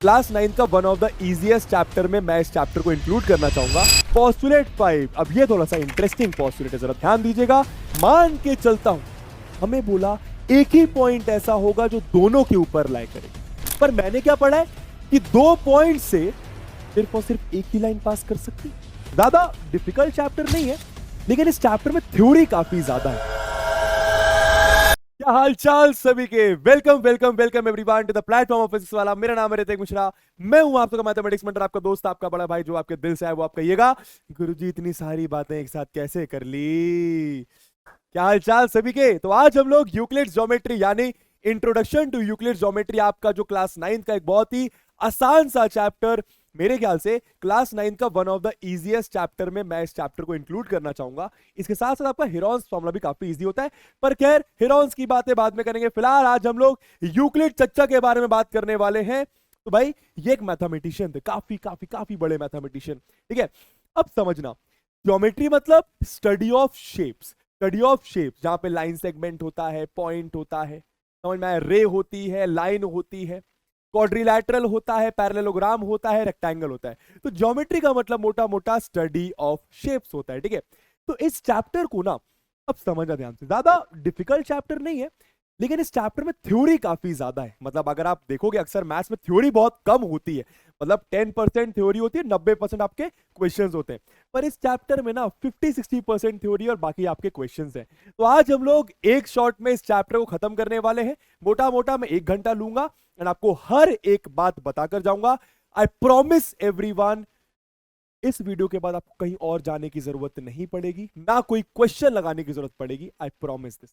Class 9 का one of the easiest chapter में मैं इस चैप्टर को इंक्लूड करना चाहूंगा पोस्टुलेट 5। अब ये थोड़ा सा इंटरेस्टिंग पोस्टुलेट है, जरा ध्यान दीजिएगा। मान के चलता हूं, हमें बोला एक ही पॉइंट ऐसा होगा जो दोनों के ऊपर लाई करेगा, पर मैंने क्या पढ़ा है कि 2 पॉइंट से सिर्फ और सिर्फ एक ही लाइन पास कर सकती। ज्यादा डिफिकल्ट चैप्टर नहीं है, लेकिन इस चैप्टर में थ्योरी काफी ज्यादा है। क्या हाल चाल सभी के, welcome welcome welcome everyone to the platform of physics वाला। मेरा नाम है ऋतिक मिश्रा, मैं हूं आपका मैथमेटिक्स मेंटर, आपका दोस्त, आपका बड़ा भाई। जो आपके दिल से है वो आप कहिएगा। गुरुजी इतनी सारी बातें एक साथ कैसे कर ली। क्या हाल चाल सभी के। तो आज हम लोग यूक्लिड्स ज्योमेट्री यानी इंट्रोडक्शन टू यूक्लिड्स ज्योमेट्री, आपका जो क्लास 9 का एक बहुत ही आसान सा चैप्टर, मेरे ख्याल से क्लास 9 का one of the easiest chapter में मैं इस चैप्टर को इंक्लूड करना चाहूंगा। इसके साथ साथ आपका हेरोन्स फॉर्मूला भी काफी इजी होता है, पर खैर हेरोन्स की बातें बाद में करेंगे। फिलहाल आज हम लोग यूक्लिड चच्चा के बारे में बात करने वाले हैं। तो भाई ये एक मैथमेटिशियन थे, काफी काफी काफी बड़े मैथमेटिशियन, ठीक है। अब समझना, ज्योमेट्री मतलब study of shapes, study of shapes, जहां पे लाइन सेगमेंट होता है, पॉइंट होता है, समझ में आया, रे होती है, लाइन होती है, क्वाड्रिलैटरल होता है, पैरेललोग्राम होता है, रेक्टेंगल होता है। तो ज्योमेट्री का मतलब मोटा मोटा स्टडी ऑफ शेप्स होता है, ठीक है। तो इस चैप्टर को ना अब समझना ध्यान से, ज्यादा डिफिकल्ट चैप्टर नहीं है, लेकिन इस चैप्टर में थ्योरी काफी ज्यादा है। मतलब अगर आप देखोगे अक्सर मैथ्स में थ्योरी बहुत कम होती है, मतलब 10% थ्योरी होती है, 90% आपके क्वेश्चंस होते हैं। पर इस चैप्टर में ना 50-60% थ्योरी और बाकी आपके क्वेश्चंस हैं। तो आज हम लोग एक शॉट में इस चैप्टर को खत्म करने वाले हैं। मोटा मोटा मैं 1 घंटा लूंगा और आपको हर एक बात बताकर जाऊंगा। आई प्रॉमिस एवरीवन, इस वीडियो के बाद आपको कहीं और जाने की जरूरत नहीं पड़ेगी, ना कोई क्वेश्चन लगाने की जरूरत पड़ेगी। आई प्रॉमिस दिस,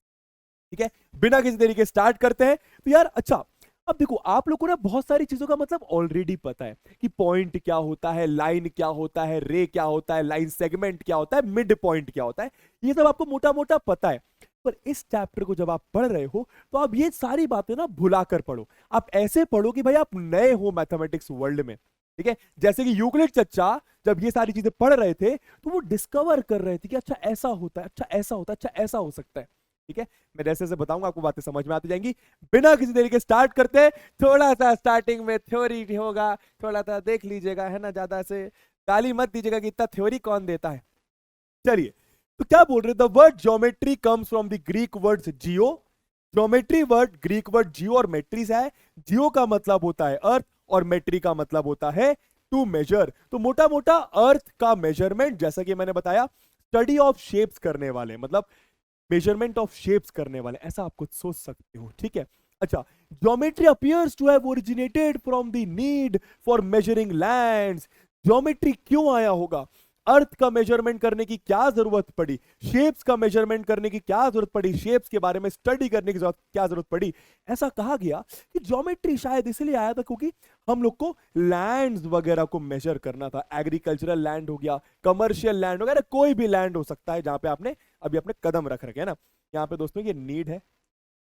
ठीक है। बिना किसी तरीके स्टार्ट करते हैं। तो यार अच्छा, अब देखो आप लोग को ना बहुत सारी चीजों का मतलब ऑलरेडी पता है कि पॉइंट क्या होता है, लाइन क्या होता है, रे क्या होता है, लाइन सेगमेंट क्या होता है, मिड पॉइंट क्या होता है, ये सब आपको मोटा मोटा पता है। पर इस चैप्टर को जब आप पढ़ रहे हो तो आप ये सारी बातें ना भुलाकर पढ़ो। आप ऐसे पढ़ो कि भाई आप नए हो मैथमेटिक्स वर्ल्ड में, ठीक है। जैसे कि यूक्लिड चच्चा जब ये सारी चीजें पढ़ रहे थे तो वो डिस्कवर कर रहे थे कि अच्छा ऐसा होता है, अच्छा ऐसा होता है, अच्छा ऐसा हो सकता है, ठीक है। मैं जैसे जैसे बताऊंगा आपको बातें समझ में आती जाएंगी। बिना किसी तरीके स्टार्ट करते, थोड़ा सा स्टार्टिंग में थ्योरी होगा, थोड़ा सा देख लीजिएगा, है ना। ज्यादा से गाली मत दीजिएगा कि इतना थ्योरी कौन देता है। चलिए, तो क्या बोल रहे, the word geometry comes from the Greek word geo. Geometry word Greek word geo और मेट्री से है। जियो का मतलब होता है अर्थ और मेट्री का मतलब होता है टू मेजर। तो मोटा मोटा अर्थ का मेजरमेंट, जैसा कि मैंने बताया, स्टडी ऑफ शेप्स करने वाले, मतलब मेजरमेंट ऑफ शेप्स करने वाले, ऐसा आप कुछ सोच सकते हो, ठीक है। अच्छा, geometry appears to have originated from the need for measuring lands. Geometry क्यों आया होगा? अर्थ का मेजरमेंट करने की क्या जरूरत पड़ी, शेप्स का मेजरमेंट करने की क्या जरूरत पड़ी, शेप्स के बारे में स्टडी करने की क्या जरूरत पड़ी। ऐसा कहा गया कि ज्योमेट्री शायद इसलिए आया था क्योंकि हम लोग को लैंड्स वगैरह को मेजर करना था। एग्रीकल्चरल लैंड हो गया, कमर्शियल लैंड वगैरह, कोई भी लैंड हो सकता है जहां पे आपने अभी अपने कदम रख रखे हैं ना। यहाँ पे दोस्तों ये नीड है,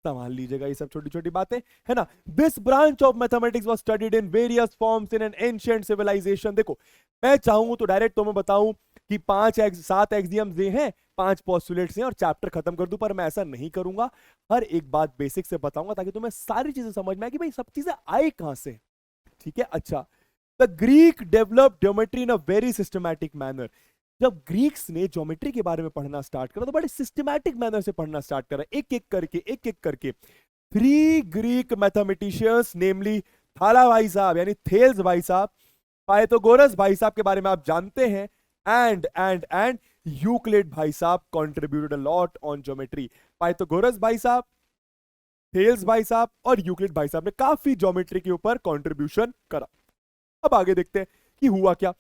संभाल लीजिएगा ये सब छोटी छोटी बातें, है ना। This branch of mathematics was studied in various forms in an ancient civilisation. देखो, मैं चाहूं तो डायरेक्ट तुम्हें बताऊं कि 7 एक्सियम्स ये हैं, 5 पोस्टुलेट्स हैं और चैप्टर खत्म कर दूं, पर मैं ऐसा नहीं करूंगा। हर एक बात बेसिक से बताऊंगा ताकि तुम्हें सारी चीजें समझ में आए कि भाई सब चीजें आई कहां से, ठीक है। अच्छा, the Greek developed geometry in a very systematic manner. जब ग्रीक्स ने ज्योमेट्री के बारे में पढ़ना स्टार्ट करा तो बड़े सिस्टमैटिक मैनर से पढ़ना स्टार्ट करा, एक एक करके 3 ग्रीक मैथमेटिशियंस, नेमली थाला भाई साहब यानी थेल्स भाई साहब, पाइथागोरस भाई साहब के बारे में आप जानते हैं, एंड यूक्लिड भाई साहब contributed a lot on geometry. Pythagoras भाई साहब, थेल्स भाई साहब और यूक्लिड भाई साहब ने काफी ज्योमेट्री के ऊपर कंट्रीब्यूशन करा। अब आगे देखते हैं कि हुआ क्या।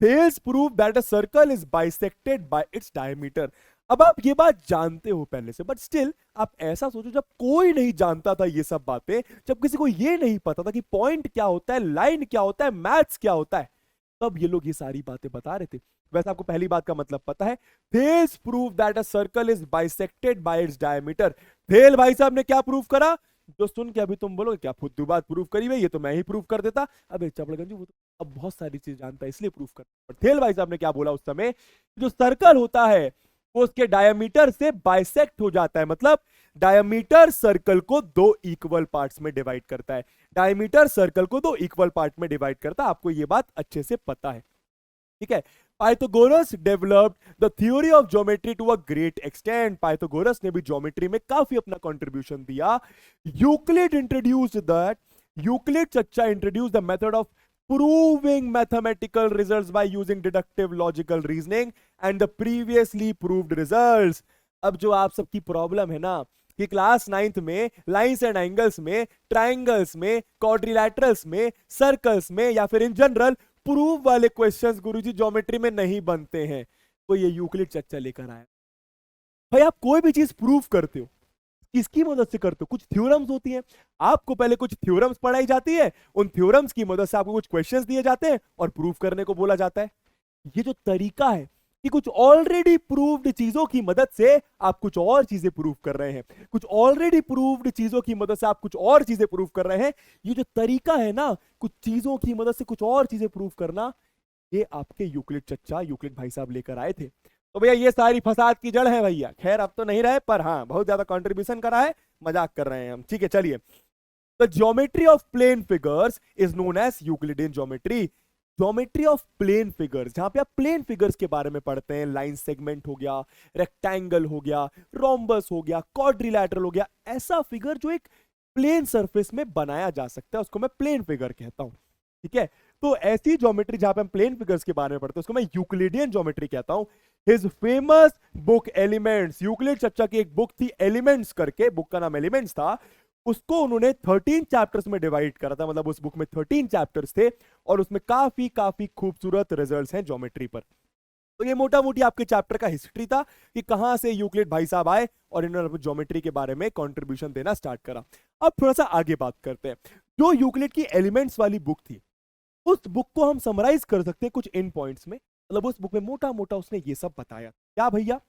Thales prove that a circle is bisected by its diameter। अब आप ये बात जानते हो पहले से, बट स्टिल आप ऐसा सोचो, जब कोई नहीं जानता था ये सब बातें, जब किसी को ये नहीं पता था कि पॉइंट क्या होता है, लाइन क्या होता है, मैथ्स क्या होता है, तब ये लोग ये सारी बातें बता रहे थे। वैसे आपको पहली बात का मतलब पता है, Thales prove that a circle is bisected by its diameter। Thiel भाई साहब ने क्या प्रूव करा? जो सुन के अभी तुम बोलोगे क्या फुद्दू बात प्रूव करी है, ये तो मैं ही प्रूव कर देता। अबे चपड़गंजी, वो तो अब बहुत सारी चीज जानता है इसलिए प्रूव कर। पर थेल भाई साहब ने क्या बोला उस समय, जो सर्कल होता है वो उसके डायमीटर से बाइसेक्ट हो जाता है, मतलब डायमीटर सर्कल को दो इक्वल पार्ट्स में डिवाइड करता है। डायमीटर सर्कल को दो इक्वल पार्ट में डिवाइड करता है, आपको ये बात अच्छे से पता है, ठीक है। Pythagoras developed the theory of geometry to a great extent. Pythagoras ने भी ज्योमेट्री में काफी अपना कंट्रीब्यूशन दिया। यूक्लिड इंट्रोड्यूस्ड दैट, यूक्लिड चच्चा introduce the method of proving mathematical results by using deductive logical reasoning and the previously proved results। अब जो आप सबकी प्रॉब्लम है ना कि क्लास 9th में लाइंस एंड एंगल्स में, ट्राइंगल्स में, क्वाड्रिलैटरल्स में, सर्कल्स में या फिर इन जनरल प्रूफ वाले क्वेश्चंस गुरुजी ज्योमेट्री में नहीं बनते हैं, तो ये यूक्लिड चर्चा लेकर आया। भाई आप कोई भी चीज प्रूफ करते हो किसकी मदद से करते हो? कुछ थ्योरम्स होती हैं, आपको पहले कुछ थ्योरम्स पढ़ाई जाती है, उन थ्योरम्स की मदद से आपको कुछ क्वेश्चंस दिए जाते हैं और प्रूफ करने को बोला जाता है। ये जो तरीका है कि कुछ ऑलरेडी प्रूव्ड चीजों की मदद से आप कुछ और चीजें प्रूव कर रहे हैं, कुछ ऑलरेडी प्रूव्ड चीजों की मदद से आप कुछ और चीजें प्रूव कर रहे हैं, ये जो तरीका है ना कुछ चीजों की मदद से कुछ और चीजें प्रूव करना, ये आपके यूक्लिड चच्चा, यूक्लिड भाई साहब लेकर आए थे। तो भैया ये सारी फसाद की जड़ है भैया। खैर अब तो नहीं रहे, पर हाँ बहुत ज्यादा कंट्रीब्यूशन करा है, मजाक कर रहे हैं हम, ठीक है। चलिए, the geometry of plane figures is known as Euclidean geometry. Geometry of plane figures, जहां पे आप प्लेन फिगर्स के बारे में पढ़ते हैं, लाइन सेगमेंट हो गया, रेक्टेंगल हो गया, रोम्बस हो गया, क्वाड्रिलैटरल हो गया, ऐसा फिगर जो एक प्लेन सरफेस में बनाया जा सकता है उसको मैं प्लेन फिगर कहता हूं, ठीक है। तो ऐसी ज्योमेट्री जहां पे हम प्लेन फिगर्स के बारे में पढ़ते हैं उसको मैं यूक्लिडियन ज्योमेट्री कहता हूं। His famous book elements, Euclid चर्चा की एक बुक थी एलिमेंट्स करके, बुक का नाम एलिमेंट्स था, उसको उन्होंने 13 चैप्टर्स में डिवाइड करा था, मतलब उस बुक में 13 चैप्टर्स थे और उसमें काफी काफी खूबसूरत रिजल्ट्स हैं ज्योमेट्री पर। तो ये मोटा मोटी आपके चैप्टर का हिस्ट्री था कि कहां से यूक्लिड भाई साहब आए और इन्होंने ज्योमेट्री के बारे में कंट्रीब्यूशन देना स्टार्ट करा। अब थोड़ा सा आगे बात करते हैं। जो यूक्लिड की एलिमेंट्स वाली बुक थी उस बुक को हम समराइज कर सकते हैं कुछ इन पॉइंट्स में, मतलब उस बुक में मोटा मोटा उसने ये सब बताया। क्या भैया?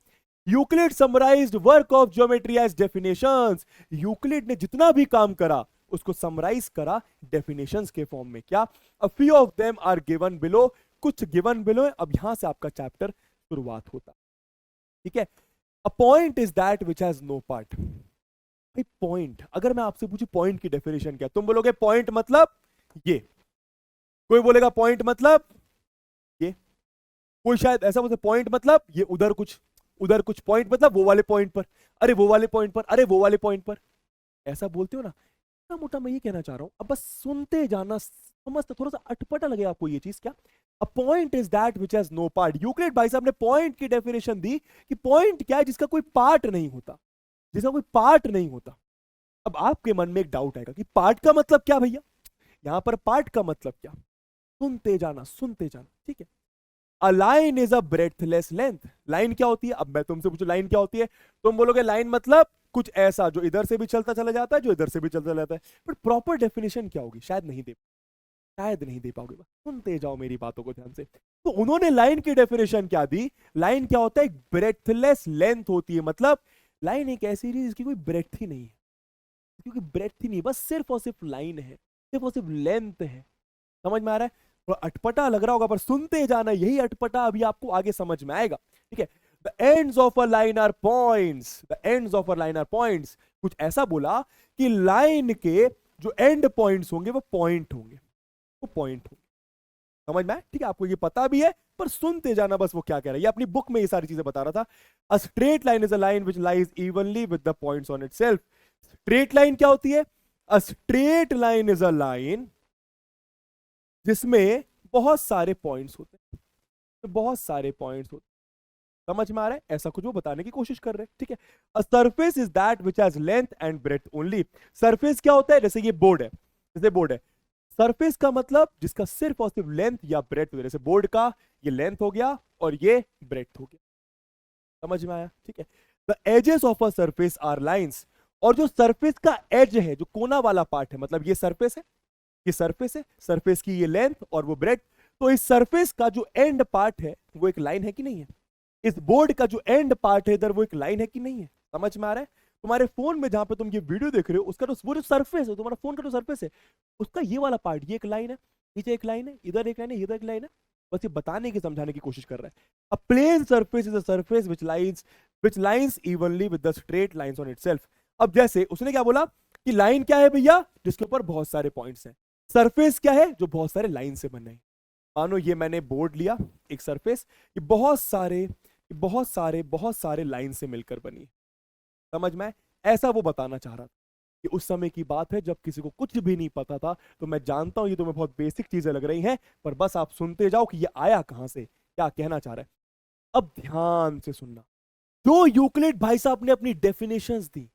Euclid summarised work of geometry as definitions. Euclid ने जितना भी काम करा उसको समराइज करा डेफिनेशंस के फॉर्म में। क्या? A few of them are given below, कुछ गिवन बिलो है। अब यहां से आपका चैप्टर शुरुआत होता, ठीक है। A point is that which has no part. भाई पॉइंट, अगर मैं आपसे पूछूं पॉइंट की डेफिनेशन क्या, तुम बोलोगे पॉइंट मतलब ये, कोई बोलेगा पॉइंट मतलब ये, कोई शायद ऐसा बोलते पॉइंट मतलब ये उधर कुछ पॉइंट मतलब वो वाले पॉइंट पर, अरे वो वाले पॉइंट पर, अरे वो वाले पॉइंट पर, ऐसा बोलते हो ना। इतना मोटा मैं ये कहना चाह रहा हूं, अब बस सुनते जाना, समझते, थोड़ा सा अटपटा लगे आपको ये चीज। क्या? A point is that which has no part. Euclid भाई साहब ने पॉइंट की डेफिनेशन दी कि पॉइंट क्या है, जिसका कोई पार्ट नहीं होता, जिसका कोई पार्ट नहीं होता। अब आपके मन में एक डाउट आएगा कि पार्ट का मतलब क्या भैया, यहां पर पार्ट का मतलब क्या? सुनते जाना, ठीक है। अ line is a breathless length. Line क्या होती है? अब मैं तुमसे पूछूं लाइन क्या होती है, तुम बोलोगे लाइन मतलब कुछ ऐसा जो इधर से भी चलता चला जाता है, जो इधर से भी चलता जाता है। बट प्रॉपर डेफिनेशन क्या होगी? शायद नहीं दे पाओगे। सुनते जाओ मेरी बातों को ध्यान से। तो उन्होंने लाइन की डेफिनेशन क्या दी? लाइन क्या होता है? एक ब्रेथलेस लेंथ होती है, मतलब लाइन एक ऐसी चीज जिसकी कोई ब्रेथ ही नहीं है, क्योंकि ब्रेथ ही नहीं, बस सिर्फ और सिर्फ लाइन है, सिर्फ और सिर्फ लेंथ है। समझ में आ रहा है? थोड़ा अटपटा लग रहा होगा, पर सुनते जाना, यही अटपटा अभी आपको आगे समझ में आएगा, ठीक है। The ends of a line are points, the ends of a line are points. कुछ ऐसा बोला कि लाइन के जो एंड पॉइंट्स होंगे वो पॉइंट होंगे, वो पॉइंट होंगे। समझ में आया? ठीक है, आपको ये पता भी है, पर सुनते जाना बस वो क्या कह रहा है। ये अपनी बुक में ये सारी चीजें बता रहा था। अ straight line is a line which lies evenly with the points on itself. Straight line क्या होती है? अ straight line is a line जिसमें बहुत सारे पॉइंट्स होते हैं, तो बहुत सारे पॉइंट्स होते हैं। समझ में आ रहा है? ऐसा कुछ वो बताने की कोशिश कर रहे हैं, ठीक है। A surface is that which has length and breadth only. Surface क्या होता है? जैसे ये बोर्ड है, जैसे बोर्ड है, सरफेस का मतलब जिसका सिर्फ और सिर्फ लेंथ या ब्रेथ, जैसे बोर्ड का ये लेंथ हो गया और ये ब्रेथ हो गया। समझ में आया? ठीक है। The edges of a surface are lines. और जो सरफेस का एज है, जो कोना वाला पार्ट है, मतलब ये सरफेस है, ये सरफेस है, सरफेस की ये लेंथ और वो ब्रेथ, तो इस सरफेस का जो एंड पार्ट है वो एक लाइन है कि नहीं है? इस बोर्ड का जो एंड पार्ट है इधर, वो एक लाइन है कि नहीं है? समझ में आ रहा है? तुम्हारे फोन में जहां पे तुम ये वीडियो देख रहे हो, उसका तो वो जो सरफेस है, तुम्हारा फोन का जो सरफेस है, उसका ये वाला पार्ट, ये एक लाइन है, नीचे एक लाइन है, इधर एक लाइन है, इधर एक लाइन है। बस ये बताने की, समझाने की कोशिश कर रहा है। A plane surface is a surface which lies evenly with the straight lines on itself। अब जैसे उसने क्या बोला कि लाइन क्या है भैया, जिसके ऊपर बहुत सारे पॉइंट्स हैं। सरफेस क्या है, जो बहुत सारे लाइन से बने हैं। मानो ये मैंने बोर्ड लिया, एक सरफेस, ये बहुत सारे लाइन से मिलकर बनी है। समझ में आए? ऐसा वो बताना चाह रहा था कि उस समय की बात है जब किसी को कुछ भी नहीं पता था। तो मैं जानता हूं ये तुम्हें बहुत बेसिक चीजें लग रही हैं, पर बस आप सुनते जाओ कि ये आया कहां से, क्या कहना चाह रहा है। अब ध्यान से सुनना। जो यूक्लिड भाई साहब ने अपनी डेफिनेशंस दी,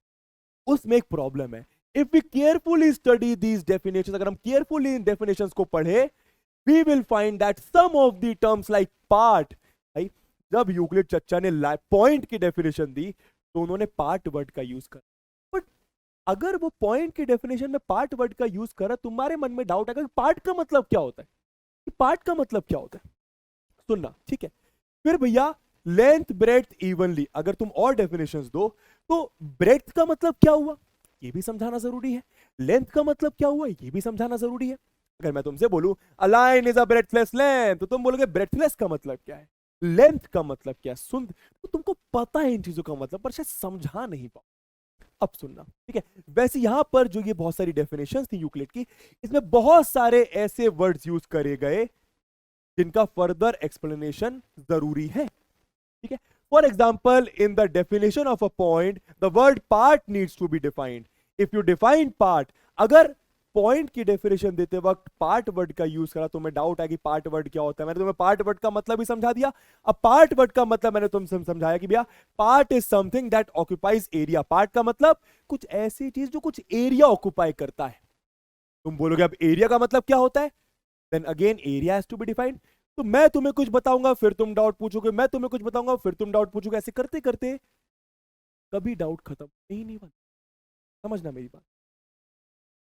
उसमें एक प्रॉब्लम है। If we carefully study these definitions, अगर हम केयरफुली इन डेफिनेशंस को पढ़े, we will find that some of the terms like part, भाई जब यूक्लिड चच्चा ने पॉइंट की डेफिनेशन दी तो उन्होंने पार्ट वर्ड का यूज करा। बट अगर वो पॉइंट की डेफिनेशन में पार्ट वर्ड का यूज करा, तुम्हारे मन में डाउट आएगा कि पार्ट का मतलब क्या होता है, कि पार्ट का मतलब क्या होता है। सुनना ठीक है। फिर भैया लेंथ ब्रेड्थ इवनली, अगर तुम और डेफिनेशंस दो तो ब्रेड्थ का मतलब क्या हुआ ये भी समझाना जरूरी है, लेंथ का मतलब क्या हुआ ये भी समझाना जरूरी है। अगर मैं तुमसे बोलूं a line is a breadthless length, तो तुम बोलोगे ब्रेडथलेस का मतलब क्या है, लेंथ का मतलब क्या है। सुन, तो तुमको पता है इन चीजों का मतलब, पर शायद समझा नहीं पाओ। अब सुनना ठीक है। वैसे यहां पर जो ये बहुत सारी डेफिनेशंस थी यूक्लिड की, इसमें बहुत सारे ऐसे वर्ड्स यूज करे गए जिनका फर्दर एक्सप्लेनेशन जरूरी है। ठीक है। For example in the definition of a point the word part needs to be defined. If you define part, अगर पॉइंट की डेफिनेशन देते वक्त पार्ट वर्ड का यूज करा, तो मैं डाउट है कि पार्ट वर्ड क्या होता है। मैंने तुम्हें पार्ट वर्ड का मतलब ही समझा दिया। अब पार्ट वर्ड का मतलब मैंने तुमसे समझाया कि भैया part is something that occupies area. Part का मतलब कुछ ऐसी चीज जो कुछ एरिया ऑक्यूपाई करता है। तुम बोलोगे अब एरिया का मतलब क्या होता है, then again area has to be defined. तो मैं तुम्हें कुछ बताऊंगा फिर तुम डाउट पूछोगे, मैं तुम्हें कुछ बताऊंगा फिर तुम डाउट पूछोगे, ऐसे करते करते कभी डाउट खत्म नहीं बन। समझना मेरी बात।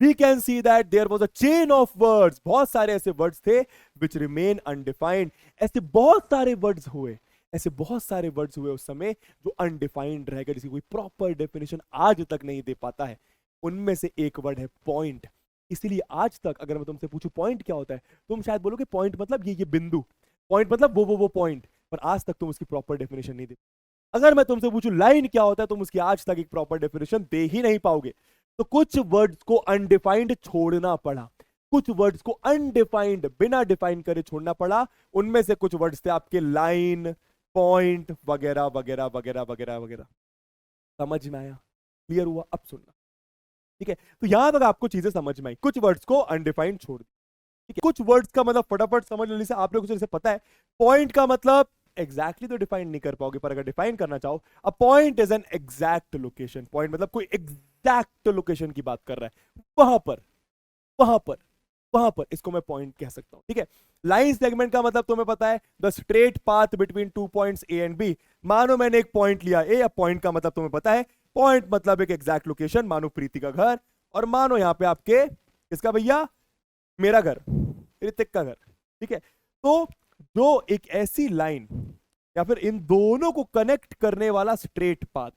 We can see that there was a chain of words, बहुत सारे ऐसे वर्ड्स थे which remain undefined। ऐसे बहुत सारे वर्ड्स हुए, ऐसे बहुत सारे वर्ड्स हुए उस समय जो अनडिफाइंड रह गए, जिसकी कोई प्रॉपर डेफिनेशन आज तक नहीं दे पाता है। उनमें से एक वर्ड है पॉइंट। इसीलिए आज तक अगर मैं तुमसे पूछूं पॉइंट क्या होता है, तुम शायद बोलोगे पॉइंट मतलब ये बिंदु, पॉइंट मतलब वो पॉइंट, पर आज तक तुम उसकी प्रॉपर डेफिनेशन नहीं दे। अगर मैं तुमसे पूछूं लाइन क्या होता है, तुम उसकी आज तक एक प्रॉपर डेफिनेशन दे ही नहीं पाओगे। तो कुछ वर्ड्स को अनडिफाइंड छोड़ना पड़ा, कुछ वर्ड्स को अनडिफाइंड बिना डिफाइन करे छोड़ना पड़ा। उनमें से कुछ वर्ड्स थे आपके लाइन, पॉइंट वगैरह वगैरह वगैरह वगैरह वगैरह। समझ में आया, क्लियर हुआ? अब सुनना ठीक है। तो यहां तक आपको चीजें समझ में आई, कुछ वर्ड्स को अनडिफाइंड छोड़ दी। ठीक है। कुछ वर्ड्स का मतलब फटाफट समझ लेने से आप लोगों को जैसे पता है पॉइंट का मतलब एग्जैक्टली तो डिफाइन नहीं कर पाओगे, पर अगर डिफाइन करना चाहो, अ point is an exact location. Point मतलब कोई एग्जैक्ट लोकेशन की बात कर रहा है, वहां पर वहां पर वहां पर इसको मैं पॉइंट कह सकता हूं। ठीक है। लाइन सेगमेंट का मतलब तुम्हें पता है, the straight path between two points A and B. मानो मैंने एक पॉइंट लिया ए, अब पॉइंट का मतलब तुम्हें पता है, पॉइंट मतलब एक एग्जैक्ट लोकेशन। मानो प्रीति का घर, और मानो यहां पे आपके किसका भैया, मेरा घर, ऋतिक का घर। ठीक है। तो जो एक ऐसी लाइन या फिर इन दोनों को कनेक्ट करने वाला स्ट्रेट पाथ,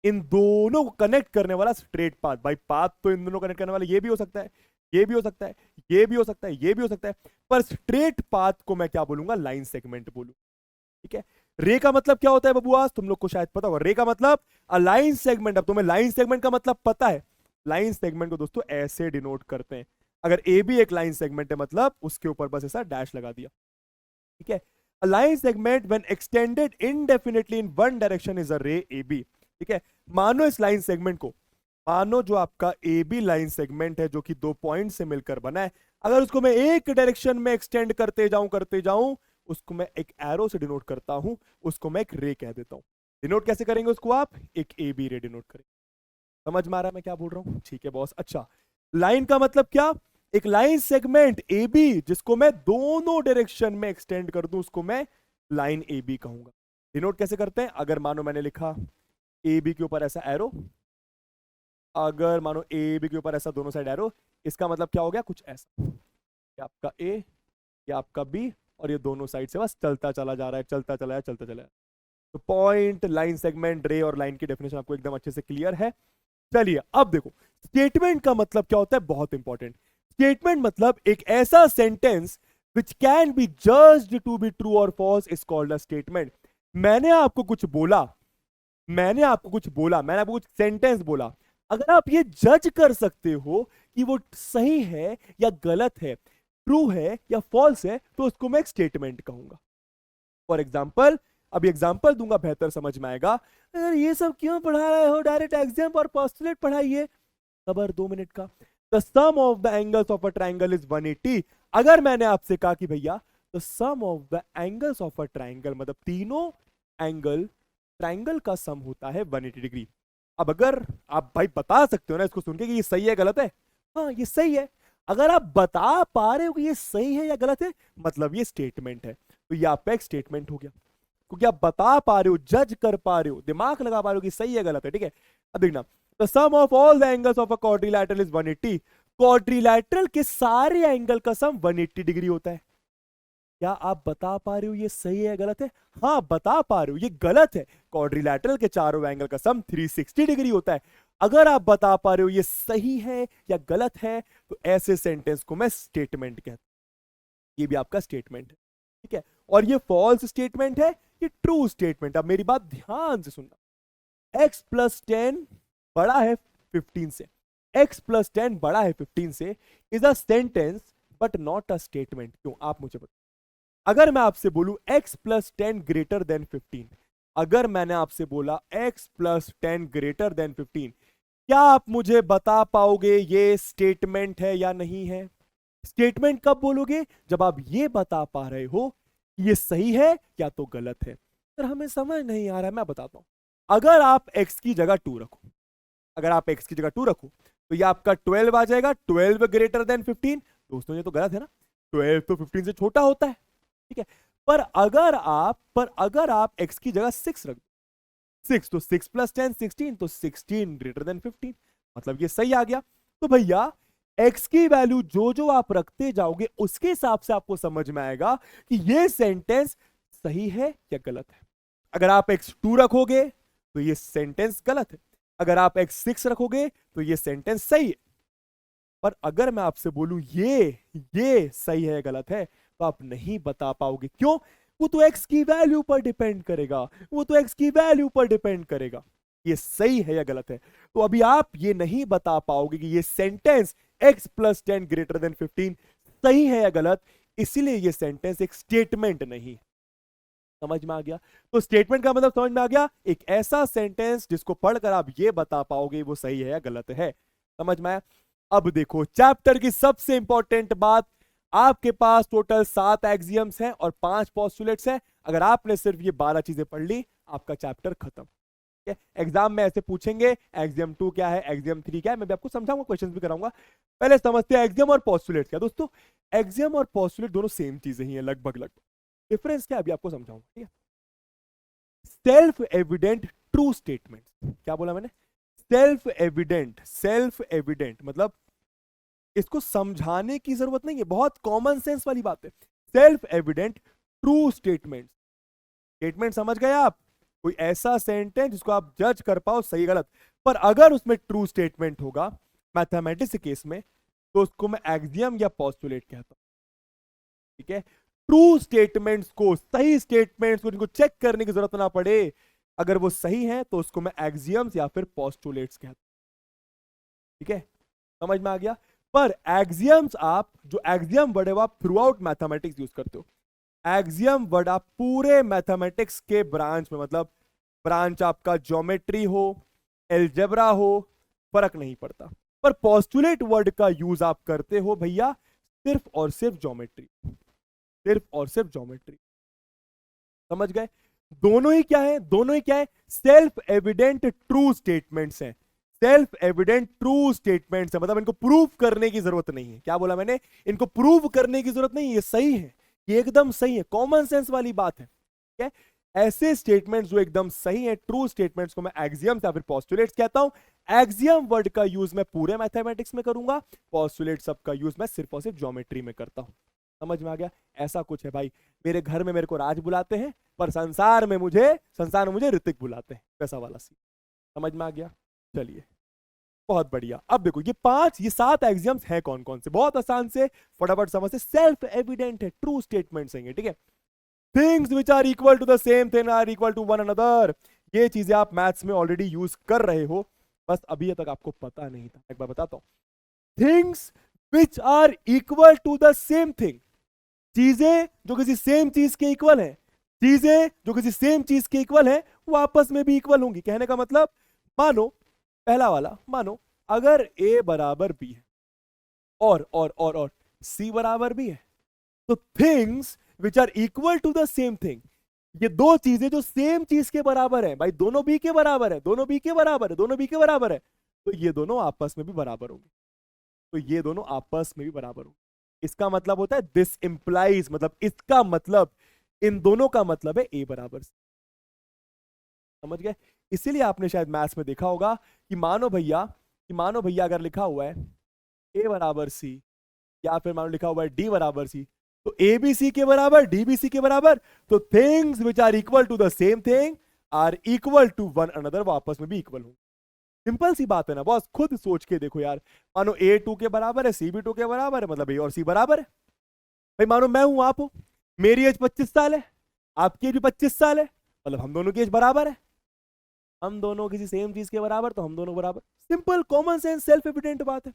इन दोनों को कनेक्ट करने वाला स्ट्रेट पाथ, भाई पाथ तो इन दोनों कनेक्ट करने वाला ये भी हो सकता है, ये भी हो सकता है, ये भी हो सकता है, ये भी हो सकता है, पर स्ट्रेट पाथ को मैं क्या बोलूंगा, लाइन सेगमेंट बोलूं। ठीक है। रे का मतलब क्या होता है बबुआ, तुम लोग को शायद पता होगा, रे का मतलब अ लाइन सेगमेंट। अब तुम्हें लाइन सेगमेंट का मतलब पता है, लाइन सेगमेंट को दोस्तों ऐसे डिनोट करते हैं। अगर ए भी एक लाइन सेगमेंट है, मतलब उसके ऊपर बस ऐसा डैश लगा दिया। ठीक है। A line segment when extended indefinitely in one direction is a ray AB। ठीक है। मानो इस लाइन सेगमेंट को, मानो जो आपका ए बी लाइन सेगमेंट है जो कि दो पॉइंट से मिलकर बना है, अगर उसको मैं एक डायरेक्शन में एक्सटेंड करते जाऊं, उसको मैं एक एरो से डिनोट करता हूं, उसको मैं एक रे कह देता हूं। डिनोट कैसे करेंगे उसको आप, एक ए बी रे डिनोट करेंगे। समझ में आ रहा है मैं क्या बोल रहा हूं? ठीक है बॉस। अच्छा, लाइन का मतलब क्या, एक लाइन सेगमेंट ए बी जिसको मैं दोनों डायरेक्शन में एक्सटेंड कर दूं, उसको मैं लाइन ए बी कहूंगा। डिनोट कैसे करते हैं, अगर मानो मैंने लिखा ए बी के ऊपर ऐसा एरो, अगर मानो ए बी के ऊपर ऐसा दोनों साइड एरो, इसका मतलब क्या हो गया, कुछ ऐसा, ये आपका ए, ये आपका बी, और ये दोनों साइड से बस चलता चला जा रहा है, चलता चला है, चलता चला है। तो पॉइंट, लाइन सेगमेंट, रे और लाइन की डेफिनेशन आपको एकदम अच्छे से क्लियर है। चलिए अब देखो स्टेटमेंट का मतलब क्या होता है, बहुत इंपॉर्टेंट। स्टेटमेंट मतलब एक ऐसा sentence which can be judged to be true और false is called a statement. मैंने आपको कुछ बोला, मैंने आपको कुछ सेंटेंस बोला, अगर आप ये जज कर सकते हो कि वो सही है या गलत है, ट्रू है या फॉल्स है, तो उसको मैं एक स्टेटमेंट कहूंगा। फॉर एग्जाम्पल, अब एग्जाम्पल दूंगा, बेहतर समझ में आएगा। अगर ये सब क्यों पढ़ा रहे हो, डायरेक्ट एग्जाम और पोस्टुलेट पढ़ाइए। खबर 2 मिनट का। The sum of the angles of a triangle is 180। अगर मैंने आपसे कहा कि भैया the sum of the angles of a triangle, मतलब तीनों एंगल ट्राइंगल का सम होता है 180 डिग्री। अब अगर आप भाई बता सकते हो ना इसको सुन के कि ये सही है गलत है, हाँ ये सही है। अगर आप बता पा रहे हो कि ये सही है या गलत है, मतलब ये स्टेटमेंट है। तो ये आपका एक स्टेटमेंट हो गया, क्योंकि आप बता पा रहे हो, जज कर पा रहे हो, दिमाग लगा पा रहे हो कि सही है गलत है। ठीक है, अब देखना, the sum of all the angles of a quadrilateral is 180। Quadrilateral के सारे एंगल का सम 180 डिग्री होता है। क्या आप बता पा रहे हो ये सही है गलत है? हाँ बता पा रहे हो ये गलत है। क्वाड्रिलैटरल के चारों एंगल का सम 360 डिग्री होता है। अगर आप बता पा रहे हो ये सही है या गलत है, तो ऐसे सेंटेंस को मैं स्टेटमेंट कहता हूं। ये भी आपका स्टेटमेंट है। ठीक है, और ये फॉल्स स्टेटमेंट है, ये ट्रू स्टेटमेंट। अब मेरी बात ध्यान से सुनना। x प्लस 10 बड़ा है 15 से, x प्लस 10 बड़ा है 15 से is a sentence but not a statement. क्यों, आप मुझे बताओ। अगर मैं आपसे बोलूं x प्लस 10 ग्रेटर देन 15, अगर मैंने आपसे बोला x प्लस 10 ग्रेटर देन 15, क्या आप मुझे बता पाओगे ये स्टेटमेंट है या नहीं है? स्टेटमेंट कब बोलोगे? जब आप ये बता पा रहे हो कि ये सही है या तो गलत है। सर हमें समझ नहीं आ रहा है, मैं बताता हूं। अगर आप x की जगह 2 रखो, अगर आप x की जगह 2 रखो, तो ये आपका 12 आ जाएगा। 12 ग्रेटर देन 15, दोस्तों ये तो गलत है ना, 12 तो 15 से छोटा होता है। ठीक है, पर अगर आप x की जगह 6 रख दो, 6 तो 6 प्लस 10 16, तो 16 ग्रेटर देन 15, मतलब ये सही आ गया। तो भैया x की वैल्यू जो जो आप रखते जाओगे उसके हिसाब से आपको समझ में आएगा कि ये सेंटेंस सही है या गलत है। अगर आप x2 रखोगे तो ये सेंटेंस गलत है, अगर आप x6 रखोगे तो ये सेंटेंस सही है। पर अगर मैं आपसे बोलूं ये सही है गलत है, तो आप नहीं बता पाओगे। क्यों? वो तो x की वैल्यू पर डिपेंड करेगा, वो तो x की वैल्यू पर डिपेंड करेगा ये सही है या गलत है। तो अभी आप ये नहीं बता पाओगे कि ये sentence x plus 10 greater than 15 सही है या गलत, इसीलिए ये सेंटेंस एक स्टेटमेंट नहीं। समझ में आ गया? तो स्टेटमेंट का मतलब समझ में आ गया, एक ऐसा सेंटेंस जिसको पढ़कर आप ये बता पाओगे वो सही है या गलत है। समझ में आया? अब देखो चैप्टर की सबसे इंपॉर्टेंट बात, आपके पास टोटल 7 एक्सियम्स हैं और 5 पोस्टुलेट्स हैं। अगर आपने सिर्फ ये 12 चीजें पढ़ ली, आपका चैप्टर खत्म। एग्जाम में ऐसे पूछेंगे एक्सियम 2 क्या है, एक्सियम 3 क्या है, मैं भी आपको समझाऊंगा, क्वेश्चंस भी कराऊंगा। पहले समझते हैं एक्सियम और पोस्टुलेट क्या। दोस्तों एक्सियम और पोस्टुलेट दोनों सेम चीजें ही हैं लगभग लगभग। डिफरेंस क्या अभी आपको समझाऊंगा। ठीक है, सेल्फ एविडेंट ट्रू स्टेटमेंट, क्या बोला मैंने? सेल्फ एविडेंट मतलब इसको समझाने की जरूरत नहीं है, बहुत कॉमन सेंस वाली बात है। Self evident true statement, statement समझ गए आप? कोई ऐसा सेंटेंस जिसको आप जज कर पाओ सही गलत। पर अगर उसमें ट्रू स्टेटमेंट होगा मैथमेटिक्स के केस में, तो उसको मैं एक्सियम या पोस्टुलेट कहता हूं। ठीक है, ट्रू स्टेटमेंट्स को, सही स्टेटमेंट्स को, जिनको चेक करने की जरूरत ना पड़े, अगर वो सही है तो उसको मैं एक्सियम्स या फिर पोस्टुलेट्स कहता हूं। ठीक है, समझ में आ गया? पर एक्सियम्स, आप जो एक्सियम वर्ड है वो आप थ्रू आउट मैथमेटिक्स यूज करते हो। एक्सियम वर्ड आप पूरे मैथमेटिक्स के ब्रांच में, मतलब ब्रांच आपका ज्योमेट्री हो, एलजेब्रा हो, फर्क नहीं पड़ता। पर पोस्टुलेट वर्ड का यूज आप करते हो भैया सिर्फ और सिर्फ ज्योमेट्री, सिर्फ और सिर्फ ज्योमेट्री। समझ गए? दोनों ही क्या है, दोनों ही क्या है? सेल्फ एविडेंट ट्रू स्टेटमेंट्स हैं। सेल्फ एविडेंट ट्रू स्टेटमेंट्स है, मतलब इनको प्रूव करने की जरूरत नहीं है। क्या बोला मैंने? इनको प्रूव करने की जरूरत नहीं, ये सही है, ये एकदम सही है, कॉमन सेंस वाली बात है। ठीक है, ऐसे स्टेटमेंट्स जो एकदम सही है, ट्रू स्टेटमेंट्स को मैं एक्सियम्स या फिर पोस्टुलेट्स कहता हूं। एक्सियम वर्ड का यूज मैं पूरे मैथमेटिक्स में करूंगा, पोस्टुलेट सब का यूज मैं सिर्फ और सिर्फ ज्योमेट्री में करता हूं। समझ में आ गया? ऐसा कुछ है भाई, मेरे घर में मेरे को राज बुलाते हैं, पर संसार में मुझे ऋतिक बुलाते हैं, वैसा वाला सी। समझ में आ गया? चलिए बहुत बढ़िया। अब देखो ये 7 एक्सियम्स हैं कौन कौन से, बहुत आसान से फटाफट समझते। सेल्फ एविडेंट है, ट्रू स्टेटमेंट्स हैं। ठीक है, things which are equal to the same thing are equal to one another, ये चीजें आप मैथ्स में ऑलरेडी यूज कर रहे हो, बस अभी तक आपको पता नहीं था, एक बार बताता हूं। Things which are equal to the same thing, चीजें जो किसी सेम चीज के इक्वल है, चीजें जो किसी सेम चीज के इक्वल है वो आपस में भी इक्वल होंगी। कहने का मतलब, मानो पहला वाला, मानो अगर ए बराबर बी है और सी बराबर भी है, तो things which are equal to the same thing, ये दो चीजें जो सेम चीज के बराबर है, भाई दोनों बी के बराबर है, दोनों बी के बराबर है, दोनों बी के बराबर है, तो ये दोनों आपस में भी बराबर होंगे, तो ये दोनों आपस में भी बराबर होंगे। इसका मतलब होता है दिस इंप्लाइज, मतलब इसका मतलब, इन दोनों का मतलब है ए बराबर सी। समझ गए? इसीलिए आपने शायद मैथ्स में देखा होगा कि मानो भैया अगर लिखा हुआ है ए बराबर सी, या फिर मानो लिखा हुआ है डी बराबर सी, तो ए बी सी के बराबर, डी बी सी के बराबर, तो things which are equal to the same thing are equal to one another, वो आपस में भी इक्वल हो। सिंपल सी बात है ना बॉस, खुद सोच के देखो यार। मानो ए टू के बराबर है, सी भी टू के बराबर है, मतलब ए और सी बराबर है। भाई मानो मैं हूं, आप हो, मेरी एज 25 साल है, आपकी एज भी 25 साल है, मतलब हम दोनों की एज बराबर है, हम दोनों किसी सेम चीज के बराबर, तो हम दोनों बराबर। Simple, common sense, self evident बात है।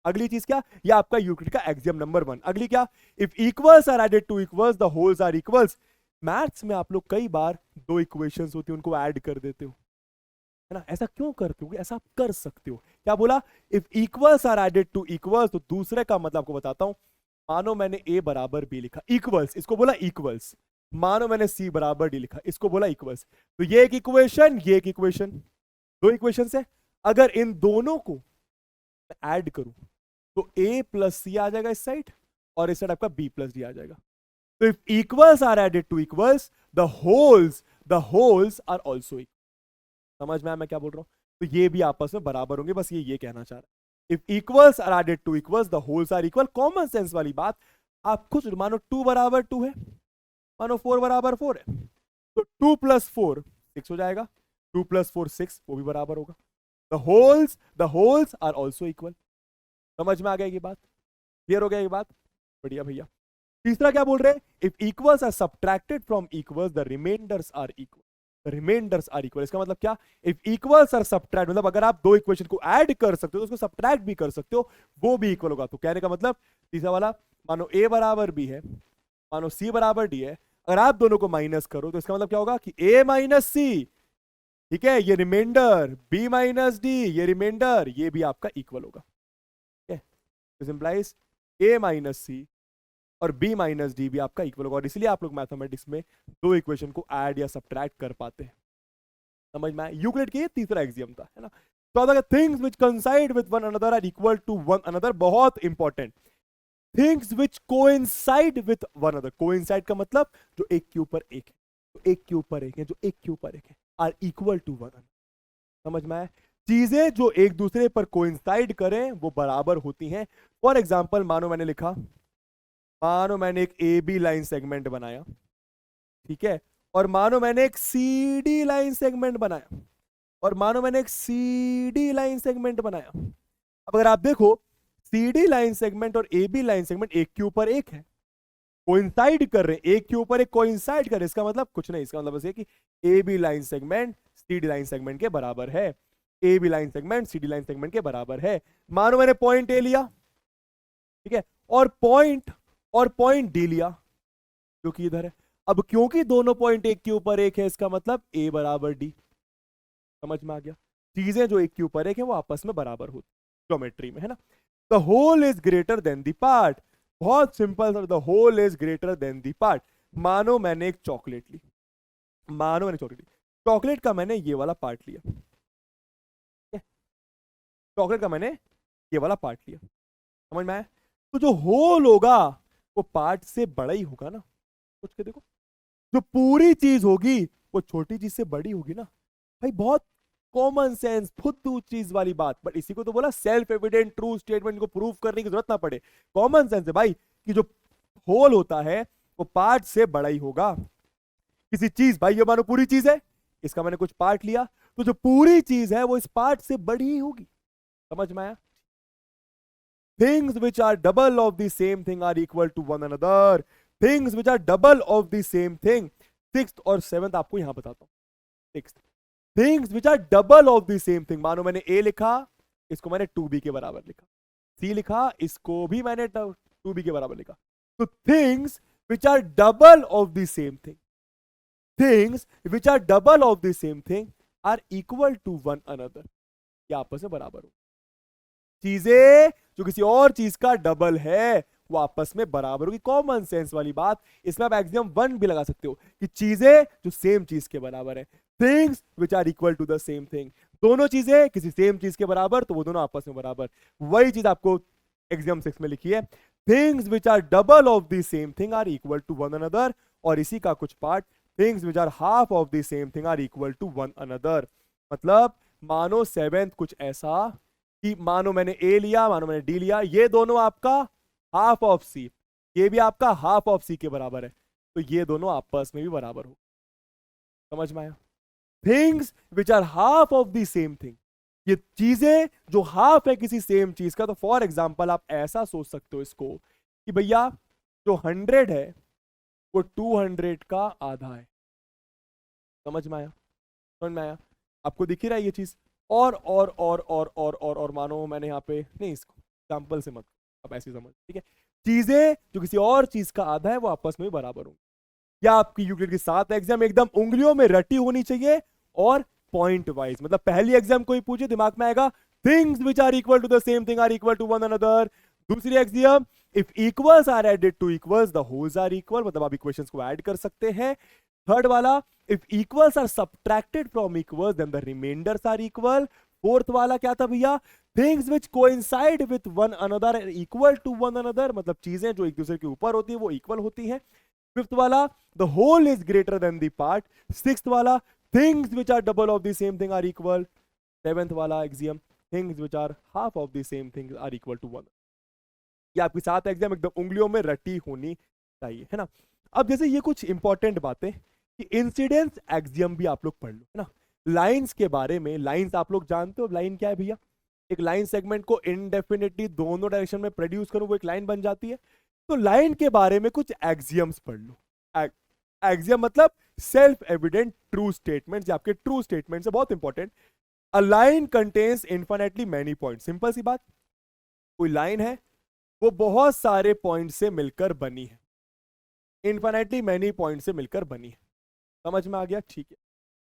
अगली चीज क्या, ये आपका यूक्लिड का एक्सियम नंबर 1। अगली क्या, if equals are added to equals the wholes are equals. Maths में आप लोग कई बार दो इक्वेशंस होती है उनको ऐड कर देते हो, है ना? ऐसा क्यों करते हो? ऐसा आप कर सकते हो। क्या बोला? If equals are added to equals, तो दूसरे का मतलब आपको बताता हूं। मानो मैंने ए बराबर बी लिखा, इक्वल्स, इसको बोला इक्वल्स। मानो मैंने सी बराबर डी लिखा, इसको बोला इक्वल्स। तो ये एक इक्वेशन, ये एक इक्वेशन, दो इक्वेशन है। अगर इन दोनों को ऐड करूं तो ए प्लस सी आ जाएगा इस साइड, और इस साइड आपका बी प्लस डी आ जाएगा। तो if equals are added to equals the wholes are also equal. समझ में आया मैं क्या बोल रहा हूं? तो ये भी आपस में बराबर होंगे, बस ये कहना चाह रहा है। If equals are added to equals the wholes are equal, common sense वाली बात। आप कुछ मानो 2 बराबर 2 है, मानो 4 बराबर 4 है, तो 2 प्लस 4 6 हो जाएगा, 2 प्लस 4 6, वो भी बराबर होगा। The wholes are also equal. समझ में आ गया ये बात? क्लियर हो गया ये बात? बढ़िया भैया। तीसरा क्या बोल रहे हैं? If equals are subtracted from equals the remainders are equal. Remainders are equal, इसका मतलब क्या? इफ इक्वल्स आर सब्ट्रैक्ट, मतलब अगर आप दो इक्वेशन को ऐड कर सकते हो तो उसको सब्ट्रैक्ट भी कर सकते हो, वो भी इक्वल होगा। तो कहने का मतलब तीसरा वाला, मानो ए बराबर बी है, मानो सी बराबर डी है, अगर आप दोनों को माइनस करो तो इसका मतलब क्या होगा कि ए माइनस सी, ठीक है, ये रिमाइंडर, बी माइनस डी, ये रिमाइंडर, ये भी आपका इक्वल होगा। दिस इंप्लाइज ए माइनस सी और बी माइनस डी भी आपका इक्वल होगा, और इसलिए आप लोग मैथमेटिक्स में दो इक्वेशन को ऐड या सब्ट्रैक्ट कर पाते हैं। समझ में आया? यूक्लिड के तीसरा एक्सियम था, है ना? तो things which coincide with one another are equal to one another, बहुत important. Things which coincide with one another, coincide का मतलब जो एक के ऊपर एक है, जो एक के ऊपर एक है, जो एक के ऊपर एक है, are equal to one another. समझ में आया? चीजें जो एक दूसरे पर कोइंसाइड करें वो बराबर होती हैं। फॉर एग्जाम्पल, मानो मैंने लिखा, मानो मैंने एक ए बी लाइन सेगमेंट बनाया, ठीक है, और मानो मैंने एक सी डी लाइन सेगमेंट बनाया, और मानो मैंने एक सी डी लाइन सेगमेंट बनाया। अब अगर आप देखो, सी डी लाइन सेगमेंट और ए बी लाइन सेगमेंट एक के ऊपर एक है, कोइंसाइड कर रहे हैं, एक के ऊपर एक कोइंसाइड कर रहे हैं। इसका मतलब कुछ नहीं, इसका मतलब बस ये कि A B line segment C D line segment के बराबर है, A B line segment C D line segment के बराबर है। मानो मैंने पॉइंट ए लिया, ठीक है, और पॉइंट डी लिया जो कि इधर है। अब क्योंकि दोनों पॉइंट एक के ऊपर एक है, इसका मतलब ए बराबर डी। समझ में आ गया? चीजें जो एक के ऊपर एक है वो आपस में बराबर होती ज्योमेट्री में, है ना? The whole is greater than the part, बहुत simple sir, the whole is greater than the part. मानो मैंने एक चॉकलेट ली, मानो मैंने चॉकलेट ली, चॉकलेट का मैंने ये वाला पार्ट लिया, चॉकलेट का मैंने ये वाला पार्ट लिया। समझ में आया? तो जो होल होगा वो पार्ट से बड़ा ही होगा ना। सोच के देखो, जो पूरी चीज होगी वो छोटी चीज से बड़ी होगी ना। भाई बहुत कॉमन सेंस, फुद्दू चीज वाली बात, बट इसी को तो बोला सेल्फ एविडेंट ट्रू स्टेटमेंट, को प्रूव करने की जरूरत ना पड़े। कॉमन सेंस है भाई कि जो होल होता है वो पार्ट से बड़ा ही होगा। किसी चीज, भाई ये मानो पूरी चीज है, इसका मैंने कुछ पार्ट लिया, तो जो पूरी चीज है वो इस पार्ट से बड़ी ही होगी। समझ में आया? Things which are double of the same thing are equal to one another. Things which are double of the same thing. Sixth और सेवंथ आपको यहां बताता हूं। Sixth, things which are double of the same thing, मानो मैंने ए लिखा, इसको मैंने 2b के बराबर लिखा, सी लिखा, इसको भी मैंने 2b के बराबर लिखा। तो things which are double of the same thing, things which are double of the same thing are equal to one another, ये आपस में बराबर हो। चीजें जो किसी और चीज का डबल है वो आपस में बराबर होगी, कॉमन सेंस वाली बात। इसमें आप एक्सियम 1 भी लगा सकते हो कि चीजें जो सेम चीज के बराबर है, things which are equal to the same thing, दोनों चीजें किसी सेम चीज के बराबर तो वो दोनों आपस में बराबर। वही चीज आपको एग्जाम 6 में लिखी है, things which are double of the same thing are equal to one another, और इसी का कुछ part, things which are half of the same thing are equal to one another. मतलब मानो सेवेंथ कुछ ऐसा कि मानो मैंने ए लिया, मानो मैंने डी लिया, ये दोनों आपका हाफ ऑफ सी, ये भी आपका हाफ ऑफ सी के बराबर है, तो ये दोनों आपस में भी बराबर हो। समझ में आया? Things which are half of the same thing, ये चीजें जो हाफ है किसी सेम चीज का। तो फॉर एग्जांपल आप ऐसा सोच सकते हो इसको कि भैया जो 100 है वो 200 का आधा है। समझ में आया? समझ में आया? आपको दिख ही रहा है ये चीज। और मानो मैंने यहाँ पे नहीं, इसको एग्जाम्पल से मत, आप ऐसे समझ, ठीक है? चीजें जो किसी और चीज का आधा है वो आपस में बराबर होंगी। या आपकी यूक्लिड की 7 एग्जाम एकदम उंगलियों में रटी होनी चाहिए और पॉइंट वाइज, मतलब पहली एग्जाम कोई पूछे दिमाग में आएगा things which are equal to the same thing are equal to one another. दूसरी exam if equals are added to equals the wholes are equal, मतलब आप इक्वेशंस को ऐड कर सकते हैं। थर्ड वाला if equals are subtracted from equals then the remainders are equal. Fourth वाला क्या था भैया, things which coincide with one another equal to one another, मतलब चीजें जो एक दूसरे के ऊपर होती है वो इक्वल होती हैं। फिफ्थ वाला the whole is greater than the part. Sixth वाला things which are double of the same thing are equal. Seventh वाला axiom things which are half of the same thing are equal to one. ये आपकी 7 exam एकदम उंगलियों में रटी होनी चाहिए, है ना? अब जैसे ये कुछ इंपॉर्टेंट बातें कि इंसिडेंस एक्सियम भी आप लोग पढ़ लो, है ना? लाइंस के बारे में, लाइंस आप लोग जानते हो लाइन क्या है भैया? एक लाइन सेगमेंट को इनडेफिनेटली दोनों डायरेक्शन में प्रोड्यूस करो वो एक लाइन बन जाती है। तो लाइन के बारे में कुछ एक्सियम्स पढ़ लो। एक्सियम मतलब सेल्फ एविडेंट ट्रू स्टेटमेंट्स, आपके ट्रू स्टेटमेंट्स है, बहुत important. A line contains infinitely many points, simple सी बात, कोई लाइन है वो बहुत सारे पॉइंट से मिलकर बनी है, इनफिनिटली मेनी पॉइंट से मिलकर बनी है। समझ में आ गया? ठीक है।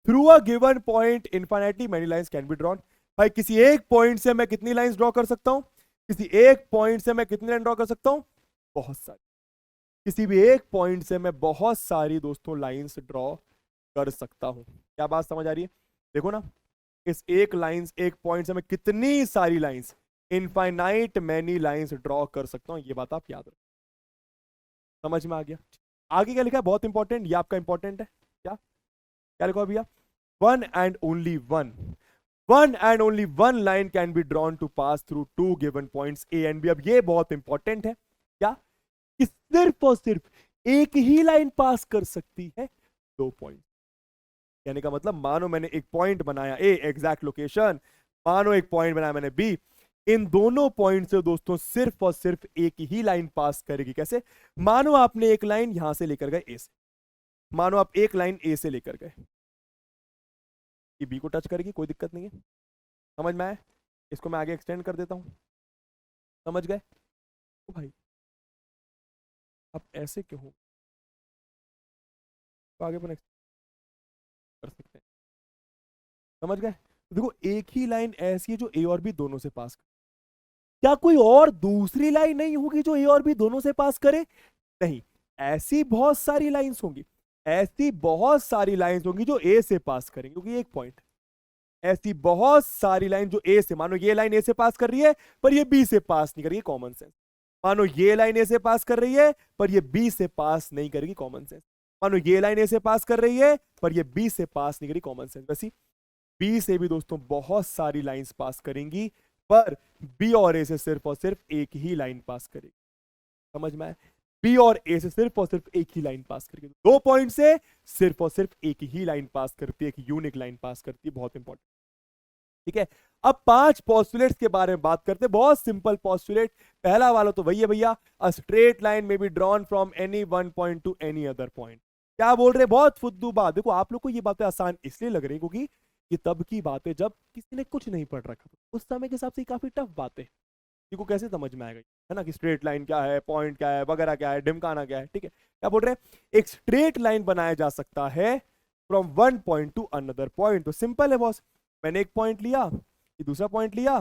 Through a given point infinitely many lines can be drawn. भाई किसी एक पॉइंट से मैं कितनी लाइंस ड्रॉ कर सकता हूं? किसी एक पॉइंट से मैं कितनी लाइन ड्रॉ कर सकता हूं? बहुत सारी। किसी भी एक पॉइंट से मैं बहुत सारी दोस्तों लाइंस ड्रॉ कर सकता हूं। क्या बात समझ आ रही है? देखो ना, इस एक लाइंस, एक पॉइंट से मैं कितनी सारी lines, infinite many lines draw कर सकता हूं। ये बात आप याद रखो। समझ में आ गया? आगे क्या लिखा है, बहुत इंपॉर्टेंट, ये आपका इंपॉर्टेंट है। क्या क्या लिखा भैया? One and only one line can be drawn to pass through two given points A and B. अब ये बहुत इंपॉर्टेंट है, क्या कि सिर्फ और सिर्फ एक ही लाइन पास कर सकती है 2 पॉइंट। कहने का मतलब मानो मैंने एक पॉइंट बनाया ए, एग्जैक्ट लोकेशन, मानो एक पॉइंट बनाया मैंने बी, इन दोनों पॉइंट से दोस्तों सिर्फ और सिर्फ एक ही लाइन पास करेगी। कैसे? मानो आपने एक लाइन यहां से लेकर गए ए से, मानो आप एक लाइन ए से लेकर गए, ये बी को टच करेगी, कोई दिक्कत नहीं है। समझ में आए? इसको मैं आगे एक्सटेंड कर देता हूं। समझ गए? तो भाई आप ऐसे क्यों हो, तो आगे अपन कर सकते हैं। समझ गए? देखो एक ही लाइन ऐसी है जो ए और बी दोनों से पास करे। क्या कोई और दूसरी लाइन नहीं होगी जो ए और बी दोनों से पास करे? नहीं, ऐसी बहुत सारी लाइंस होंगी, ऐसी बहुत सारी लाइंस होंगी जो ए से पास करेंगे, क्योंकि एक पॉइंट, ऐसी बहुत सारी लाइन जो ए से, मानो ये लाइन ए से पास कर रही है पर ये बी से पास नहीं करेगी, कॉमन सेंस। मानो ये लाइन ए से पास कर रही है पर ये बी से पास नहीं करेगी, कॉमन सेंस। मानो ये लाइन ए से पास कर रही है पर ये बी से पास नहीं करेगी, कॉमन सेंस। वैसे बी से भी दोस्तों बहुत सारी लाइंस पास करेंगी, पर बी और ए से सिर्फ और सिर्फ एक ही लाइन पास करेगी। समझ में आए? बी और ए से सिर्फ और सिर्फ एक ही लाइन पास करेगी, 2 पॉइंट से सिर्फ और सिर्फ एक ही लाइन पास करती है, एक यूनिक लाइन पास करती है, बहुत इंपॉर्टेंट। ठीक है, अब 5 पॉस्टुलेट्स के बारे में बात करते हैं, बहुत सिंपल पॉस्टुलेट। पहला वाला तो वही है भैया, अ स्ट्रेट लाइन में be drawn from any one point two any other point. क्या बोल रहे हैं? बहुत फुद्दू बात। देखो आप लोग को ये बातें आसान इसलिए लग रही क्योंकि ये तब की बात है जब किसी ने कुछ नहीं पढ़ रखा था, उस समय के हिसाब से काफी टफ बात है, किसी को कैसे समझ में आएगा, है ना, कि स्ट्रेट लाइन क्या है, पॉइंट क्या है, वगैरह क्या है, ढिमकाना क्या है, ठीक है। क्या बोल रहे हैं, एक स्ट्रेट लाइन बनाया जा सकता है from one point two another point. तो सिंपल है बॉस, मैंने एक पॉइंट लिया, ये दूसरा पॉइंट लिया,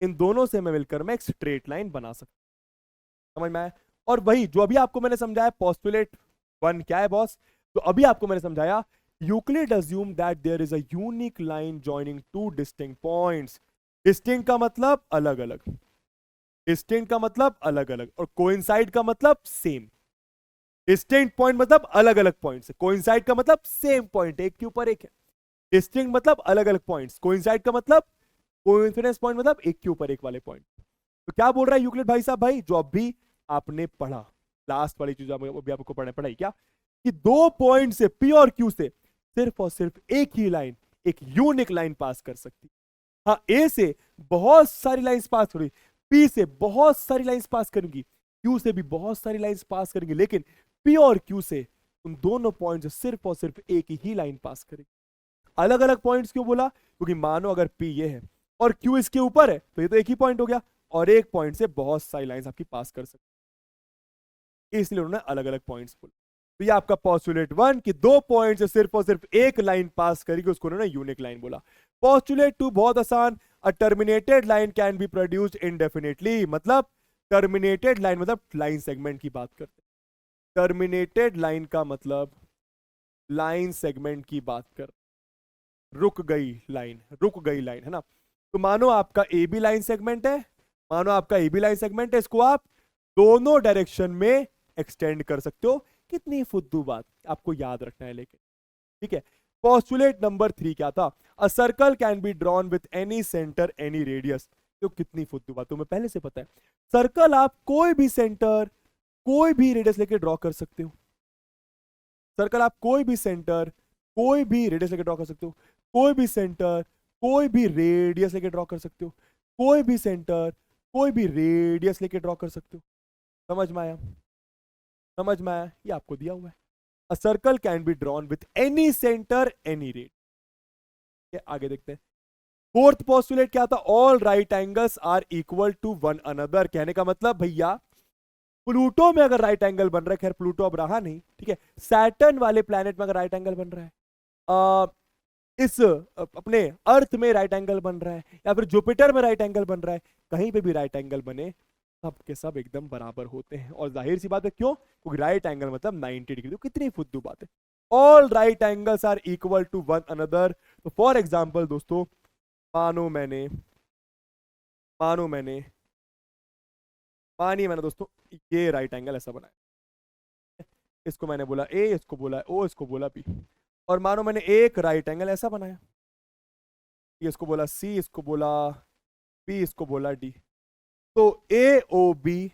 इन दोनों से मैं मिलकर मैं एक स्ट्रेट लाइन बना सकता हूं, समझ में आया। और वही जो अभी आपको मैंने समझाया पोस्टुलेट वन क्या है बॉस, तो अभी आपको मैंने समझाया Euclid assume that there is a unique line joining two distinct points. Distinct का मतलब अलग अलग, डिस्टिंक्ट का मतलब अलग अलग, और कोइंसाइड का मतलब सेम। डिस्टिंक्ट पॉइंट मतलब अलग अलग पॉइंट्स, कोइंसाइड का मतलब सेम पॉइंट, एक के ऊपर एक है। डिस्टिंक्ट मतलब अलग अलग पॉइंट्स, कोइंसाइड का मतलब कोइंसिडेंस पॉइंट मतलब एक के ऊपर एक वाले पॉइंट। तो क्या बोल रहा है यूक्लिड भाई साहब, भाई जो अभी आपने पढ़ा, लास्ट वाली चीज अभी आपको पढ़ाई क्या, कि दो पॉइंट से पी और क्यू से सिर्फ और सिर्फ एक ही लाइन, एक यूनिक लाइन पास कर सकती। हाँ, ए से बहुत सारी लाइंस पास हो रही, पी से बहुत सारी लाइंस पास करेंगी, क्यू से भी बहुत सारी लाइंस पास करेंगी, लेकिन पी और क्यू से उन दोनों पॉइंट से सिर्फ और सिर्फ एक ही लाइन पास करेगी। अलग अलग पॉइंट्स क्यों बोला, क्योंकि मानो अगर पी ये है और क्यू इसके ऊपर है तो ये तो एक ही पॉइंट हो गया, और एक पॉइंट से बहुत सारी लाइंस आपकी पास कर सकती, इसलिए उन्होंने अलग अलग पॉइंट्स बोला। तो ये आपका पोस्टुलेट वन कि दो पॉइंट से सिर्फ और सिर्फ एक लाइन पास करेगी, उसको उन्होंने यूनिक लाइन बोला। पोस्टुलेट टू बहुत आसान, a terminated line can be produced indefinitely, मतलब टर्मिनेटेड लाइन मतलब लाइन सेगमेंट की बात करते हैं, टर्मिनेटेड लाइन का मतलब लाइन सेगमेंट की बात कर, रुक गई लाइन है ना। तो मानो आपका ए बी लाइन सेगमेंट है, मानो आपका ए बी लाइन सेगमेंट है, इसको आप दोनों डायरेक्शन में एक्सटेंड कर सकते हो। कितनी फुद्दू बात, आपको याद रखना है लेकिन, ठीक है। पोस्टुलेट नंबर 3 क्या था, अ circle can be drawn with any centre any radius. तो कितनी फुद्दू बात, तुम्हें पहले से पता है, सर्कल आप कोई भी सेंटर कोई भी रेडियस लेके ड्रॉ कर सकते हो, सर्कल आप कोई भी सेंटर कोई भी रेडियस लेके ड्रॉ कर सकते हो, कोई भी सेंटर कोई भी रेडियस लेके ड्रॉ कर सकते हो, कोई भी सेंटर कोई भी रेडियस लेके ड्रॉ कर सकते हो। समझ में आया, समझ में आया, ये आपको दिया हुआ है। A circle can be drawn with any centre any red. आगे देखते हैं। फोर्थ पोस्टुलेट क्या था, all right angles are equal to one another. कहने का मतलब भैया प्लूटो में अगर राइट एंगल बन रहा है, खैर प्लूटो अब रहा नहीं, ठीक है, सैटर्न वाले प्लैनेट में अगर राइट एंगल बन रहा है, इस अपने अर्थ में राइट एंगल बन रहा है, या फिर जुपिटर में राइट एंगल बन रहा है, कहीं पे भी राइट एंगल बने सब के सब एकदम बराबर होते हैं। और जाहिर सी बात है क्यों, क्योंकि राइट एंगल मतलब 90 डिग्री। तो कितनी फुद्दू बात है, all right angles are equal to one another. तो फॉर एग्जांपल दोस्तों, मानो मैंने मानो मैंने मानिए मैंने दोस्तों ये राइट एंगल ऐसा बनाया, इसको मैंने बोला ए, इसको बोला ओ, इसको बोला बी, और मानो मैंने एक राइट एंगल ऐसा बनाया, ये इसको बोला सी, इसको बोला पी, इसको बोला डी। तो A O B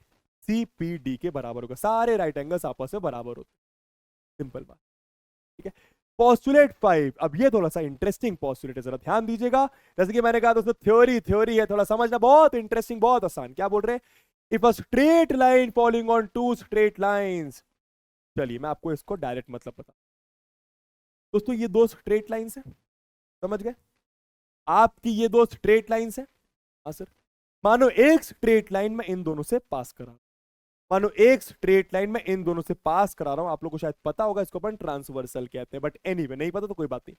C P D के बराबर होगा, सारे राइट एंगल्स आपस में बराबर होते हैं, सिंपल बात, ठीक है। पोस्टुलेट 5, अब ये थोड़ा सा इंटरेस्टिंग पोस्टुलेट है, जरा ध्यान दीजिएगा। जैसे कि मैंने कहा दोस्तों थ्योरी है, थोड़ा समझना बहुत इंटरेस्टिंग, बहुत आसान। क्या बोल रहे हैं, if a straight line following on two straight lines. चलिए मैं आपको इसको डायरेक्ट मतलब बता दोस्तों, ये दो स्ट्रेट लाइंस है, समझ गए, आपकी ये दो स्ट्रेट लाइंस है, हाँ सर। मानो एक स्ट्रेट लाइन में इन दोनों से पास करा, मानो एक स्ट्रेट लाइन में इन दोनों से पास करा रहा हूं, आप लोगों को शायद पता होगा, इसको अपन ट्रांसवर्सल कहते हैं, बट एनीवे नहीं पता तो कोई बात नहीं।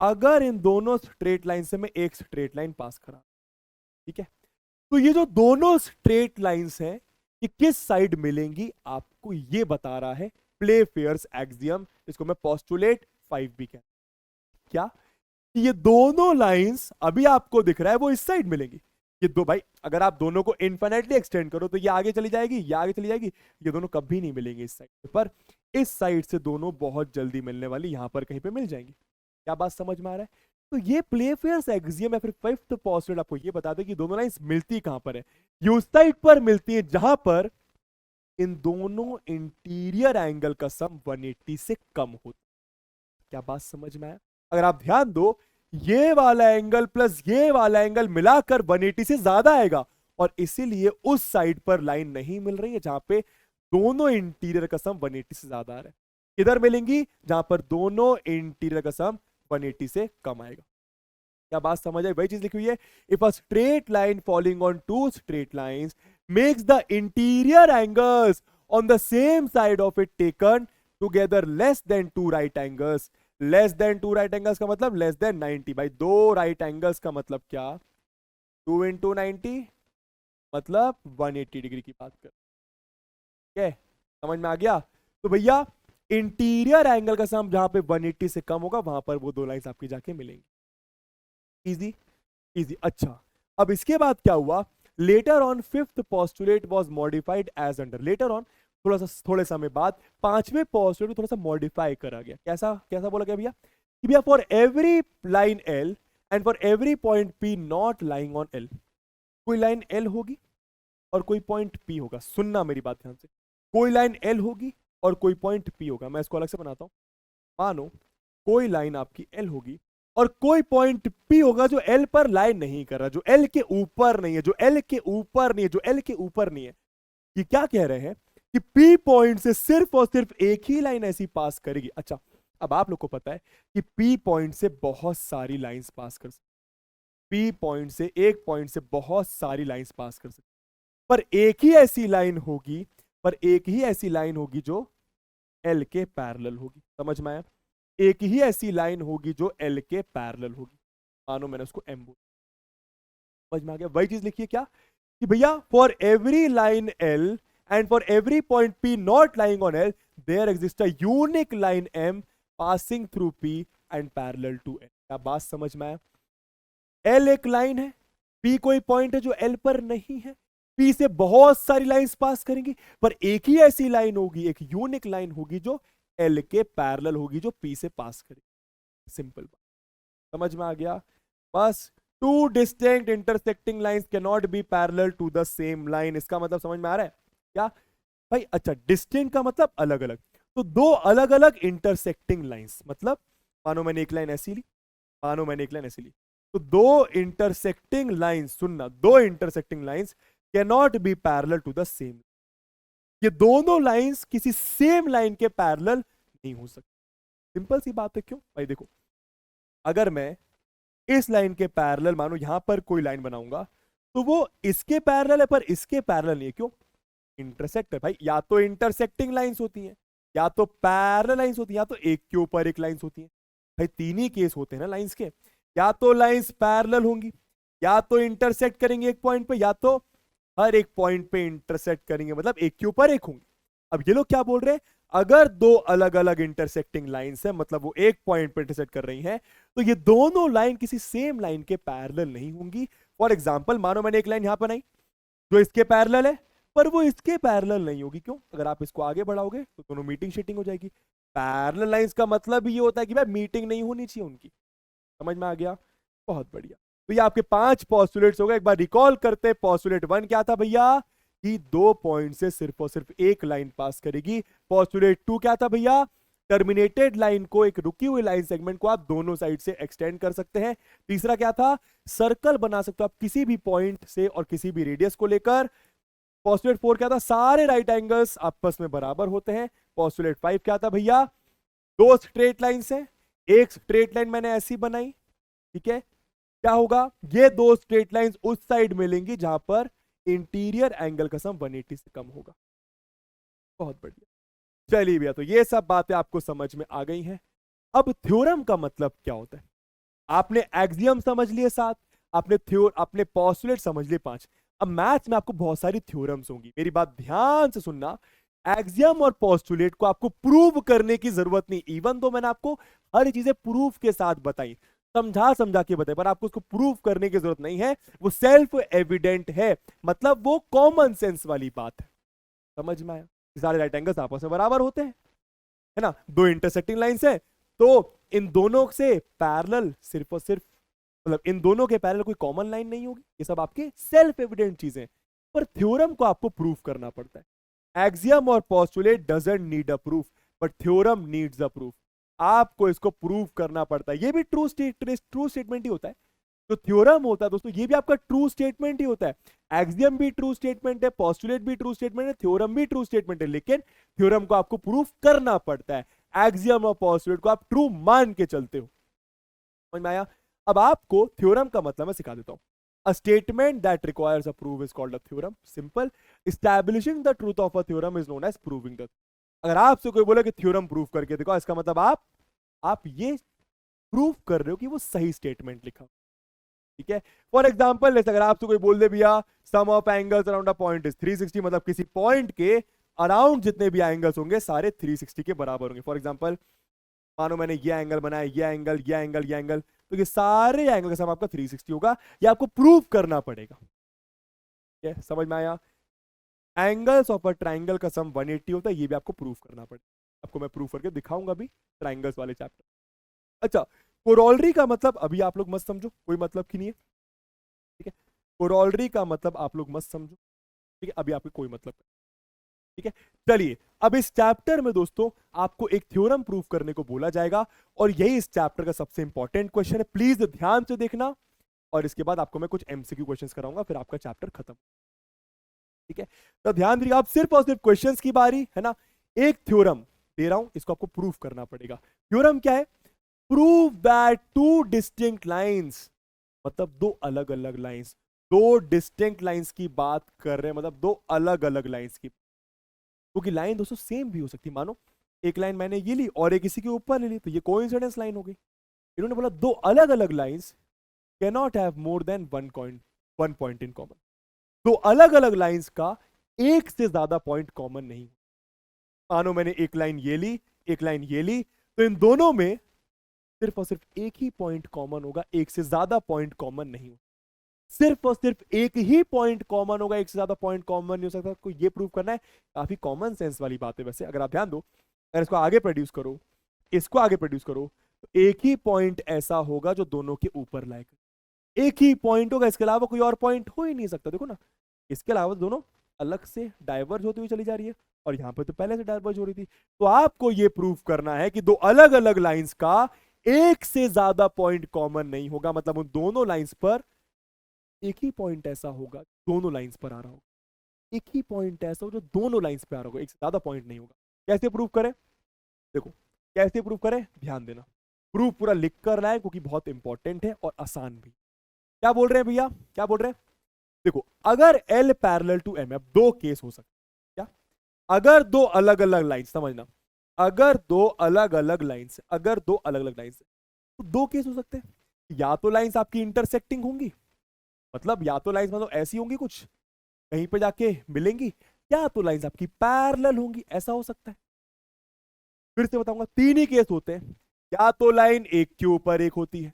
अगर इन दोनों स्ट्रेट लाइन से मैं एक स्ट्रेट लाइन पास करा, ठीक है, तो ये जो दोनों स्ट्रेट लाइंस हैं ये किस साइड मिलेंगी आपको ये बता रहा है प्ले फेयर्स एक्सियम, इसको मैं पोस्टुलेट 5 भी कहता हूं। क्या, ये दोनों लाइंस अभी आपको दिख रहा है वो इस साइड मिलेंगी, ये दो भाई अगर आप दोनों को इनफिनिटली एक्सटेंड करो तो ये आगे चली जाएगी, ये आगे चली जाएगी, ये दोनों कभी नहीं मिलेंगे इस साइड पर, इस साइड से दोनों बहुत जल्दी मिलने वाली यहां पर कहीं पे मिल जाएंगी। क्या बात समझ में आ रहा है, तो ये प्ले फेयर्स एक्सियम या फिर फिफ्थ पोस्टुलेट आपको ये बता दे कि दोनों लाइंस मिलती कहां पर है, ये उस साइड पर मिलती है जहां पर इन दोनों इंटीरियर एंगल का सम 180 से कम होता। क्या बात समझ में आया, अगर आप ध्यान दो ये वाला एंगल प्लस ये वाला एंगल मिलाकर 180 से ज्यादा आएगा, और इसीलिए उस साइड पर लाइन नहीं मिल रही है जहां पे दोनों इंटीरियर का सम 180 से ज्यादा आ रहा है। इधर मिलेंगी जहां पर दोनों इंटीरियर का सम 180 से कम आएगा। क्या बात समझ आई? वही चीज लिखी हुई है, if a straight line following on two straight lines makes the interior angles on the same side of it taken together less than two right angles. Less than two right angles का मतलब less than 90। भाई दो right angles का मतलब क्या? 2 into 90 मतलब 180 degree की बात कर। ठीक है, समझ में आ गया? तो भैया इंटीरियर एंगल का सम जहां पे 180 से कम होगा वहां पर वो दो लाइंस आपकी जाके मिलेंगी। Easy easy. अच्छा, अब इसके बाद क्या हुआ? Later on fifth postulate was modified as under. Later on थोड़े समय बाद पांचवें पोस्टुलेट को थोड़ा सा मॉडिफाई करा गया। कैसा कैसा बोला गया भैया? कि भैया for every line L and for every point P not lying on L, कोई लाइन एल होगी और कोई पॉइंट पी होगा। सुनना मेरी बात ध्यान से, कोई लाइन एल होगी और कोई पॉइंट पी होगा। मैं इसको अलग से बनाता हूं। मानो कोई लाइन आपकी एल होगी और कोई पॉइंट पी होगा जो एल पर लाइन नहीं कर रहा, जो एल के ऊपर नहीं है, जो एल के ऊपर नहीं है, जो एल के ऊपर नहीं है। ये क्या कह रहे हैं कि पी पॉइंट से सिर्फ और सिर्फ एक ही लाइन ऐसी पास करेगी। अच्छा, अब आप लोग को पता है कि पी पॉइंट से बहुत सारी लाइंस पास कर सकते, पी पॉइंट से एक पॉइंट से बहुत सारी लाइंस पास कर सकते, पर एक ही ऐसी लाइन होगी, पर एक ही ऐसी लाइन होगी जो एल के पैरेलल होगी। समझ में आया? एक ही ऐसी लाइन होगी जो एल के पैरेलल होगी। मानो मैंने उसको एम बोला, समझ में आ गया? वही चीज लिखिए क्या कि भैया for every line L and for every point P not lying on L there exist a unique line M passing through P and parallel to L. क्या बात समझ में आया? एल एक लाइन है, पी कोई पॉइंट है जो एल पर नहीं है, पी से बहुत सारी लाइंस पास करेंगी, पर एक ही ऐसी लाइन होगी, एक यूनिक लाइन होगी जो एल के पैरेलल होगी, जो पी से पास करेगी। सिंपल बात, समझ में आ गया? बस two distinct intersecting lines can not be parallel to the same line. इसका मतलब समझ में आ रहा है क्या भाई? अच्छा, डिस्टिंक्ट का मतलब अलग अलग, तो दो अलग अलग इंटरसेक्टिंग लाइंस, मतलब मानो मैंने एक लाइन ऐसी ली, मानो मैंने एक लाइन ऐसी ली, तो दो इंटरसेक्टिंग लाइंस, सुनना, दो intersecting lines can not be parallel to the same. ये दोनों लाइंस किसी सेम लाइन के पैरेलल नहीं हो सकती। सिंपल सी बात है। क्यों भाई? देखो, अगर मैं इस लाइन के पैरेलल मानो यहां पर कोई लाइन बनाऊंगा तो वो इसके पैरेलल है पर इसके पैरेलल नहीं है। क्यों? इंटरसेक्ट है भाई। या तो इंटरसेक्टिंग लाइंस होती हैं, या तो पैरेलल लाइंस होती हैं, या तो एक के ऊपर एक लाइंस होती हैं। भाई तीन ही केस होते हैं ना लाइंस के, या तो लाइंस पैरेलल होंगी, या तो इंटरसेक्ट करेंगे एक पॉइंट पे, या तो हर एक पॉइंट पे इंटरसेक्ट करेंगे, मतलब एक के ऊपर एक होंगे। अब ये लोग क्या बोल रहे हैं? अगर दो अलग अलग इंटरसेक्टिंग लाइंस है, मतलब वो एक पॉइंट पे इंटरसेक्ट कर रही हैं, तो ये दोनों लाइन किसी सेम लाइन के पैरेलल नहीं होंगी। फॉर एग्जांपल, मानो मैंने एक लाइन यहां पर बनाई जो इसके पैरेलल है, पर वो इसके पैरेलल नहीं होगी। क्यों? अगर आप इसको आगे बढ़ाओगे तो दोनों मीटिंग शीटिंग हो जाएगी। पैरेलल लाइंस का मतलब ये होता है कि भाई मीटिंग नहीं होनी चाहिए उनकी। समझ में आ गया? बहुत बढ़िया। तो ये आपके 5 पॉस्टुलेट्स हो गए। एक बार रिकॉल करते हैं। पॉस्टुलेट 1 क्या था भैया? कि दो पॉइंट से सिर्फ और सिर्फ एक लाइन पास करेगी। पॉस्टुलेट 2 क्या था भैया? टर्मिनेटेड लाइन को, एक रुकी हुई लाइन सेगमेंट को आप दोनों साइड से एक्सटेंड कर सकते हैं। तीसरा क्या था? सर्कल बना सकते हो आप किसी भी पॉइंट से और किसी भी रेडियस को लेकर। पॉस्टुलेट 4 क्या था? सारे राइट एंगल्स आपस में बराबर होते हैं। पॉस्टुलेट 5 क्या था भैया? दो स्ट्रेट लाइंस हैं, एक स्ट्रेट लाइन मैंने ऐसी बनाई, ठीक है, क्या होगा? ये दो स्ट्रेट लाइंस उस साइड मिलेंगी जहां पर इंटीरियर एंगल का सम 180 से कम होगा। बहुत बढ़िया। चलिए भैया, तो ये सब बातें आपको समझ में आ गई हैं। अब थ्योरम का मतलब क्या होता है? आपने एक्सियम समझ लिए 7, आपने पोस्टुलेट समझ लिए 5। अब मैथ्स में आपको बहुत सारी थ्योरम्स होंगी। मेरी बात ध्यान से सुनना। एक्सियम और पोस्टुलेट को आपको प्रूव करने की जरूरत नहीं। इवन तो मैंने आपको हर चीजें प्रूफ के साथ बताई, समझा समझा के बताई, पर आपको उसको प्रूव करने की जरूरत नहीं है। वो सेल्फ एविडेंट है, मतलब वो कॉमन सेंस वाली बात है। समझ में आया? सारे राइट एंगल्स आपस में बराबर होते हैं, है ना? दो इंटरसेक्टिंग लाइंस है, तो इन दोनों से पैरेलल सिर्फ और सिर्फ, मतलब इन दोनों के पैरेलल कोई कॉमन लाइन नहीं होगी। ये सब आपकी सेल्फ एविडेंट चीजें, पर थ्योरम को आपको प्रूफ करना पड़ता है। एक्सियम और postulate doesn't need a proof, but theorem needs a proof. आपको इसको प्रूफ करना पड़ता है। ये भी ट्रू स्टेटमेंट ही होता है। जो थ्योरम होता है दोस्तों, ये भी आपका ट्रू स्टेटमेंट ही होता है। एक्सियम भी ट्रू स्टेटमेंट है, पोस्टुलेट भी ट्रू स्टेटमेंट है, थ्योरम भी ट्रू स्टेटमेंट है, लेकिन थ्योरम को आपको प्रूफ करना पड़ता है। एक्सियम और पोस्टुलेट को आप ट्रू मान के चलते हो। समझ में आया? अब आपको थ्योरम का मतलब मैं सिखा देता हूं। A statement that requires a proof is called a theorem. Simple. Establishing the truth of a theorem is known as proving the. अगर आपसे कोई बोले कि थ्योरम प्रूफ करके देखो, इसका मतलब आप ये प्रूफ कर रहे हो कि वो सही स्टेटमेंट लिखा। ठीक है। फॉर एग्जाम्पल, जैसे अगर आपसे कोई बोल दे भैया sum of angles around a point is 360, मतलब किसी पॉइंट के अराउंड जितने भी एंगल्स होंगे सारे 360 के बराबर होंगे। फॉर एग्जाम्पल, मानो मैंने ये एंगल बनाया, ये एंगल, ये एंगल, ये एंगल, तो ये सारे एंगल का सम आपका 360 होगा। ये आपको प्रूफ करना पड़ेगा। ठीक है, समझ में आया? एंगल्स ऑफ अ ट्राइंगल का सम 180 होता है, ये भी आपको प्रूफ करना पड़ेगा। आपको मैं प्रूफ करके दिखाऊंगा भी ट्राइंगल्स वाले चैप्टर। अच्छा, कोरोलरी का मतलब अभी आप लोग मत समझो, कोई मतलब की नहीं है। ठीक है, कोरोलरी का मतलब आप लोग मत समझो। ठीक है, अभी आपको कोई मतलब। ठीक है, चलिए अब इस चैप्टर में दोस्तों आपको एक थ्योरम प्रूफ करने को बोला जाएगा, और यही इस चैप्टर का सबसे इंपॉर्टेंट क्वेश्चन है। प्लीज ध्यान से देखना, और इसके बाद आपको मैं कुछ एमसीक्यू क्वेश्चंस कराऊंगा, फिर आपका चैप्टर खत्म। ठीक है, तो ध्यान दीजिए, आप सिर्फ और सिर्फ क्वेश्चंस की बारी है ना। एक थ्योरम दे रहा हूं, इसको आपको प्रूफ करना पड़ेगा। थ्योरम क्या है? Prove that two distinct lines, मतलब दो अलग अलग लाइंस, दो डिस्टिंक्ट लाइंस की बात कर रहे हैं, मतलब दो अलग अलग लाइंस की। क्योंकि लाइन दोस्तों सेम भी हो सकती है। मानो एक लाइन मैंने ये ली और एक इसी के ऊपर ले ली, तो ये कोइंसिडेंस लाइन हो गई। इन्होंने बोला दो अलग अलग lines cannot have more than one point in common. दो अलग अलग लाइंस का एक से ज्यादा पॉइंट कॉमन नहीं। मानो मैंने एक लाइन ये ली, एक लाइन ये ली, तो इन दोनों में सिर्फ और सिर्फ एक ही पॉइंट कॉमन होगा, एक से ज्यादा पॉइंट कॉमन नहीं होगा। सिर्फ और सिर्फ एक ही पॉइंट कॉमन होगा, एक से ज्यादा पॉइंट कॉमन नहीं हो सकता। आपको ये प्रूव करना है। काफी कॉमन सेंस वाली बात है वैसे, अगर आप ध्यान दो। अगर इसको आगे प्रोड्यूस करो, इसको आगे प्रोड्यूस करो, तो एक ही पॉइंट ऐसा होगा जो दोनों के ऊपर लायक। एक ही पॉइंट होगा, इसके अलावा कोई और पॉइंट हो ही नहीं सकता। देखो ना, इसके अलावा दोनों अलग से डाइवर्ज होती हुई चली जा रही है, और यहां पर तो पहले से डाइवर्ज हो रही थी। तो आपको यह प्रूफ करना है कि दो अलग अलग लाइंस का एक से ज्यादा पॉइंट कॉमन नहीं होगा, मतलब उन दोनों लाइंस पर एक ही पॉइंट ऐसा होगा दोनों लाइंस पर आ रहा होगा। एक ही पॉइंट ऐसा हो जो दोनों लाइंस पे आ रहा होगा, एक से ज्यादा पॉइंट नहीं होगा। कैसे प्रूव करें? देखो कैसे प्रूव करें, ध्यान देना। प्रूफ पूरा लिख कर रहा है क्योंकि बहुत इंपॉर्टेंट है और आसान भी। क्या बोल रहे हैं भैया, क्या बोल रहे हैं? देखो, अगर L पैरेलल टू M, अब दो केस हो सकते क्या? अगर दो अलग अलग लाइन, समझना, अगर दो अलग अलग लाइंस, अगर दो अलग अलग लाइंस, तो दो केस हो सकते हैं। या तो लाइंस आपकी इंटरसेक्टिंग होंगी, मतलब या तो लाइंस मतलब ऐसी होंगी कुछ कहीं पे जाके मिलेंगी, या तो लाइंस आपकी पैरेलल होंगी, ऐसा हो सकता है। फिर से बताऊंगा, तीन ही केस होते हैं। या तो लाइन एक के ऊपर एक होती है,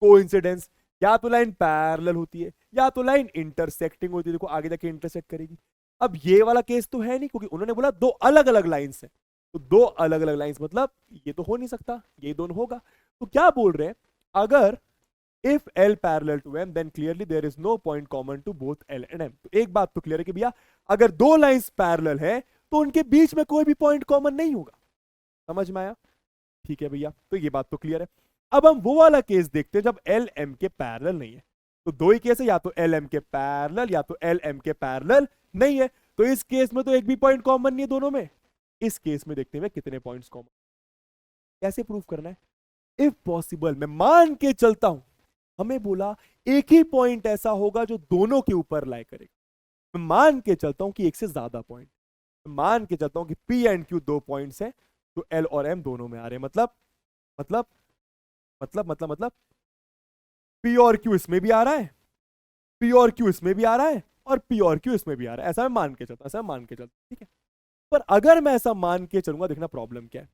कोइंसिडेंस, या तो लाइन पैरेलल होती है, या तो लाइन इंटरसेक्टिंग होती है। देखो आगे जाके इंटरसेक्ट करेगी। अब ये वाला केस तो है नहीं, क्योंकि उन्होंने बोला दो अलग अलग लाइंस है, तो दो अलग अलग लाइंस मतलब ये तो हो नहीं सकता, ये दोनों होगा। तो क्या बोल रहे हैं? अगर if L parallel to M then clearly there is no point common to both L and M। तो एक बात तो क्लियर है कि भैया अगर दो लाइंस पैरेलल है तो उनके बीच में कोई भी पॉइंट कॉमन नहीं होगा। समझ में आया? ठीक है भैया, तो ये बात तो क्लियर है। अब हम वो वाला केस देखते हैं जब L M के पैरेलल नहीं है। तो दो ही केस है, या तो L M के पैरेलल या तो L M के पैरेलल नहीं है। तो इस केस में तो एक भी पॉइंट कॉमन नहीं है दोनों में। इस केस में देखते हुए कितने पॉइंट्स कॉमन, कैसे प्रूव करना है? इफ पॉसिबल, मैं मान के चलता हूं, हमें बोला एक ही पॉइंट ऐसा होगा जो दोनों के ऊपर लाई करेगा। मैं मान के चलता हूं कि एक से ज्यादा पॉइंट, मान के चलता हूं कि P एंड Q दो पॉइंट्स हैं तो L और M दोनों में आ रहे हैं। मतलब मतलब P और Q इसमें भी आ रहा है, P और Q इसमें भी आ रहा है, और P और Q इसमें भी आ रहा है। ऐसा मैं मान के चलता, ऐसा मैं मान के चलता, ठीक है। पर अगर मैं ऐसा मान के चलूंगा, देखना प्रॉब्लम क्या है।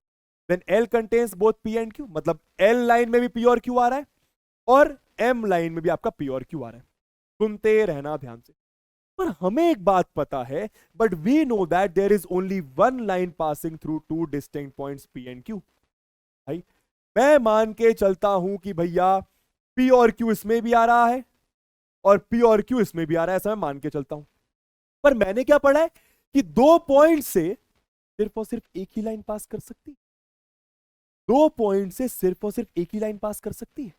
Then L contains both P and Q, मतलब L लाइन में भी P और Q आ रहा है, और M लाइन में भी आपका P और Q आ रहा है। सुनते रहना ध्यान से। पर हमें एक बात पता है, but we know that there is only one line passing through two distinct points P and Q। भाई मैं मान के चलता हूं कि भैया P और Q इसमें भी आ रहा है और P और Q इसमें भी आ रहा है, ऐसा मैं मान के चलता हूं। पर मैंने क्या पढ़ा है कि दो पॉइंट से सिर्फ और सिर्फ एक ही लाइन पास कर सकती, दो पॉइंट से सिर्फ और सिर्फ एक ही लाइन पास कर सकती है।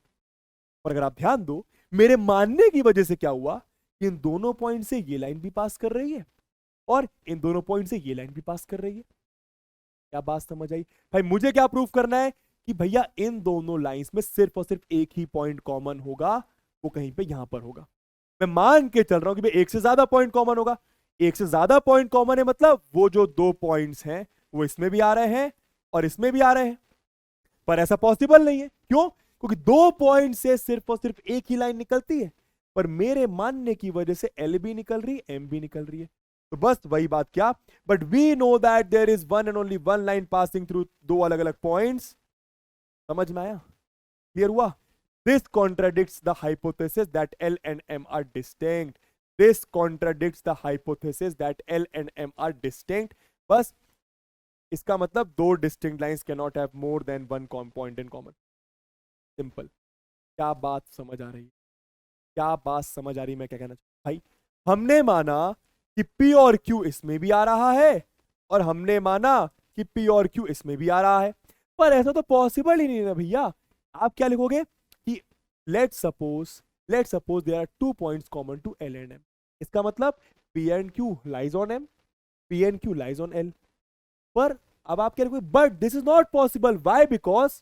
और अगर आप ध्यान दो, मेरे मानने की वजह से क्या हुआ कि इन दोनों पॉइंट से ये लाइन भी पास कर रही है और इन दोनों पॉइंट से ये लाइन भी पास कर रही है। क्या बात समझ आई? भाई मुझे क्या प्रूफ करना है कि भैया इन दोनों लाइंस में सिर्फ और सिर्फ एक ही पॉइंट कॉमन होगा, वो कहीं पे यहां पर होगा। मैं मान के चल रहा हूं कि भाई एक से ज्यादा पॉइंट कॉमन होगा। एक से ज्यादा पॉइंट कॉमन है मतलब वो जो दो पॉइंट्स हैं वो इसमें भी आ रहे हैं और इसमें भी आ रहे हैं। पर ऐसा पॉसिबल नहीं है, क्यों? क्योंकि दो पॉइंट से सिर्फ और सिर्फ एक ही लाइन निकलती है, पर मेरे मानने की वजह से एल भी निकल रही है, एम भी निकल रही है। तो बस वही बात क्या, but we know that there is one and only one line passing through दो अलग अलग पॉइंट्स। समझ में आया? क्लियर हुआ? This contradicts the hypothesis that L and M are distinct. This contradicts the hypothesis that L and M are distinct. बस इसका मतलब दो distinct lines can not have more than one point in common. Simple. क्या बात समझ आ रही है? क्या बात समझ आ रही है? मैं क्या कहना चाहता हूं भाई, हमने माना कि P और Q इसमें भी आ रहा है और हमने माना कि P और Q इसमें भी आ रहा है, पर ऐसा तो पॉसिबल ही नहीं है भैया। आप क्या लिखोगे कि let's suppose there are two points common to L and M। इसका मतलब P and Q lies on M, P and Q lies on L। पर अब आप क्या लिखोगे, but this is not possible. Why? Because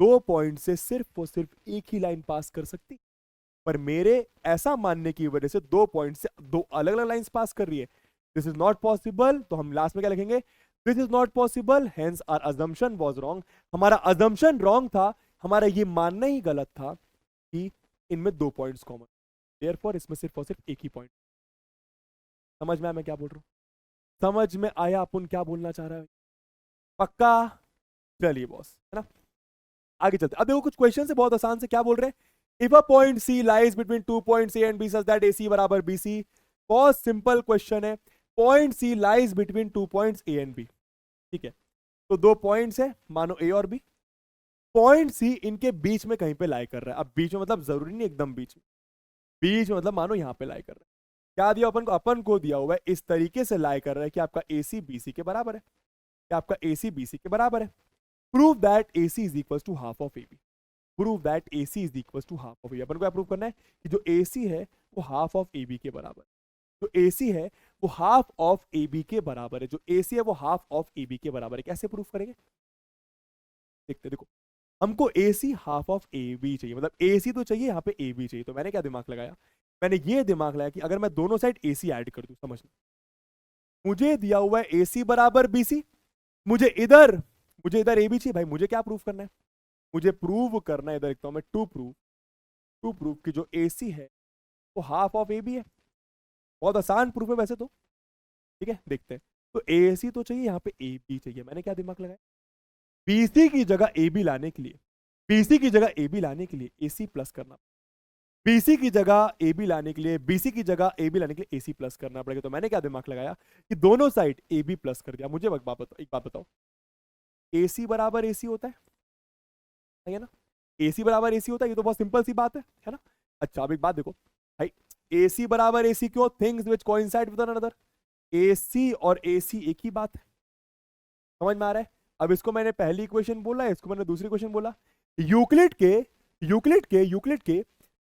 दो पॉइंट से सिर्फ और सिर्फ एक ही लाइन पास कर सकती, पर मेरे ऐसा मानने की वजह से दो पॉइंट से दो अलग अलग लाइंस पास कर रही है। This is not possible. तो हम लास्ट में क्या लिखेंगे? This is not possible, hence our assumption was wrong. हमारा अजम्पशन रॉन्ग था, हमारा ये मानना ही गलत था कि इनमें दो पॉइंट्स कॉमन, देयरफॉर इसमें सिर्फ और सिर्फ एक ही पॉइंट। समझ में आया मैं क्या बोल रहा हूं? समझ में आया अपन क्या बोलना चाह रहा है? पक्का? चलिए बॉस, है ना, आगे चलते। अब देखो कुछ क्वेश्चन है बहुत आसान से, क्या बोल रहे हैं? If a point C lies between two points A and B such that AC बराबर BC। बहुत सिंपल क्वेश्चन है। Point C lies between two points A and B, ठीक है? तो दो पॉइंट्स है, मानो ए और बी। पॉइंट सी इनके बीच में कहीं पे लाई कर रहा है। अब बीच में मतलब जरूरी नहीं एकदम बीच में, बीच में मतलब मानो यहां पे लाई कर रहा है। क्या दिया अपन को? अपन को दिया हुआ है इस तरीके से लाई कर रहा है कि आपका AC BC के बराबर है, कि आपका AC BC के बराबर है। Prove that AC is equal to half of AB। Prove that AC is equal to half of AB। अपन को क्या प्रूव करना है? कि जो AC है वो हाफ ऑफ AB के बराबर, जो AC है वो हाफ ऑफ AB के बराबर है, जो AC है वो हाफ ऑफ AB के बराबर है। कैसे प्रूव करेंगे? देखते, देखो हमको AC हाफ ऑफ AB चाहिए, मतलब AC तो चाहिए, यहाँ पे AB चाहिए। तो मैंने क्या दिमाग लगाया? मैंने ये दिमाग लगाया कि अगर मैं दोनों साइड AC ऐड कर दूं, समझना, मुझे दिया हुआ है AC बराबर BC, मुझे इधर AB चाहिए। भाई मुझे क्या प्रूव करना है? मुझे प्रूव करना है, इधर लिखता हूं मैं, टू प्रूव कि जो AC है वो हाफ ऑफ AB है। बहुत आसान प्रूफ है वैसे तो, ठीक है, देखते हैं। तो AC तो चाहिए, यहाँ पे AB चाहिए। मैंने क्या दिमाग लगाया? BC की जगह AB लाने के लिए, BC की जगह AB लाने के लिए AC प्लस करना, BC की जगह AB लाने के लिए, BC की जगह AB लाने के लिए AC प्लस करना पड़ेगा। तो मैंने क्या दिमाग लगाया कि दोनों साइड AB प्लस कर दिया। मुझे एक बात बताओ, AC बराबर AC होता है ना? AC बराबर AC होता है, ये तो बहुत सिंपल सी बात है ना? अच्छा अब एक बात देखो भाई, AC बराबर AC क्यों? Things which coincide with one another. AC और AC एक ही बात है। समझ में आ रहा है? अब इसको मैंने पहली इक्वेशन बोला है, इसको मैंने दूसरी इक्वेशन बोला। यूक्लिड के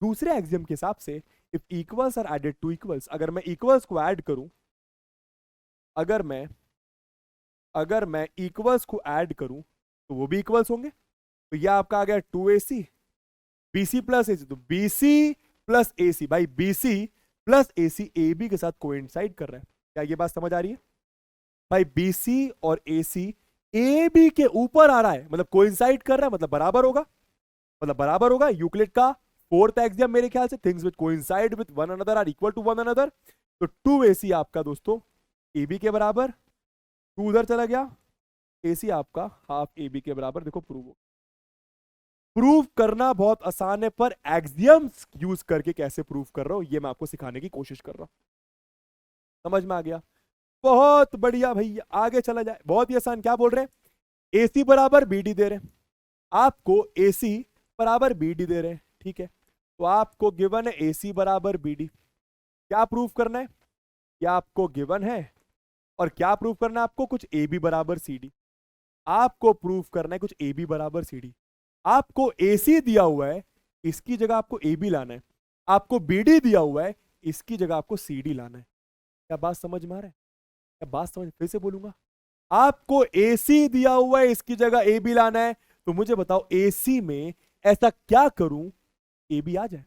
दूसरे एक्सियम के हिसाब से if equals are added to equals, अगर मैं इक्वल्स को ऐड करूं, अगर मैं इक्वल्स को ऐड करूं तो वो भी इक्वल्स होंगे। तो यह आपका आ गया 2AC BC प्लस AC। तो BC प्लस AC, भाई BC प्लस AC AB के साथ कोइंसाइड कर रहा है। क्या ये बात समझ आ रही है? भाई BC और AC AB के ऊपर आ रहा है, मतलब कोइंसाइड कर रहा है, मतलब बराबर होगा। यूक्लिड का फोर्थ एक्सियम मेरे ख्याल से, things which coincide with one another are equal to one another. तो 2AC आपका दोस्तों AB के बराबर, 2 उधर चला गया, AC आपका हाफ AB के बराबर। देखो प्रूव करना बहुत आसान है, पर एक्सियम्स यूज करके कैसे प्रूव कर रहा हूं ये मैं आपको सिखाने की कोशिश कर रहा हूं। समझ में आ गया? बहुत बढ़िया भैया, आगे चला जाए। बहुत ही आसान। क्या बोल रहे हैं? AC बराबर BD दे रहे हैं आपको, AC बराबर BD दे रहे हैं, ठीक है? तो आपको गिवन है AC बराबर BD। क्या प्रूव करना है? क्या आपको गिवन है, और क्या प्रूव करना है आपको? कुछ AB बराबर CD। आपको प्रूव करना है कुछ AB बराबर CD। आपको AC दिया हुआ है, इसकी जगह आपको AB लाना है। आपको BD दिया हुआ है, इसकी जगह आपको CD लाना है। क्या बात समझ में आ रहा है? क्या बात समझ? फिर से बोलूंगा, आपको AC दिया हुआ है, इसकी जगह AB लाना है, तो मुझे बताओ AC में ऐसा क्या करूं AB आ जाए।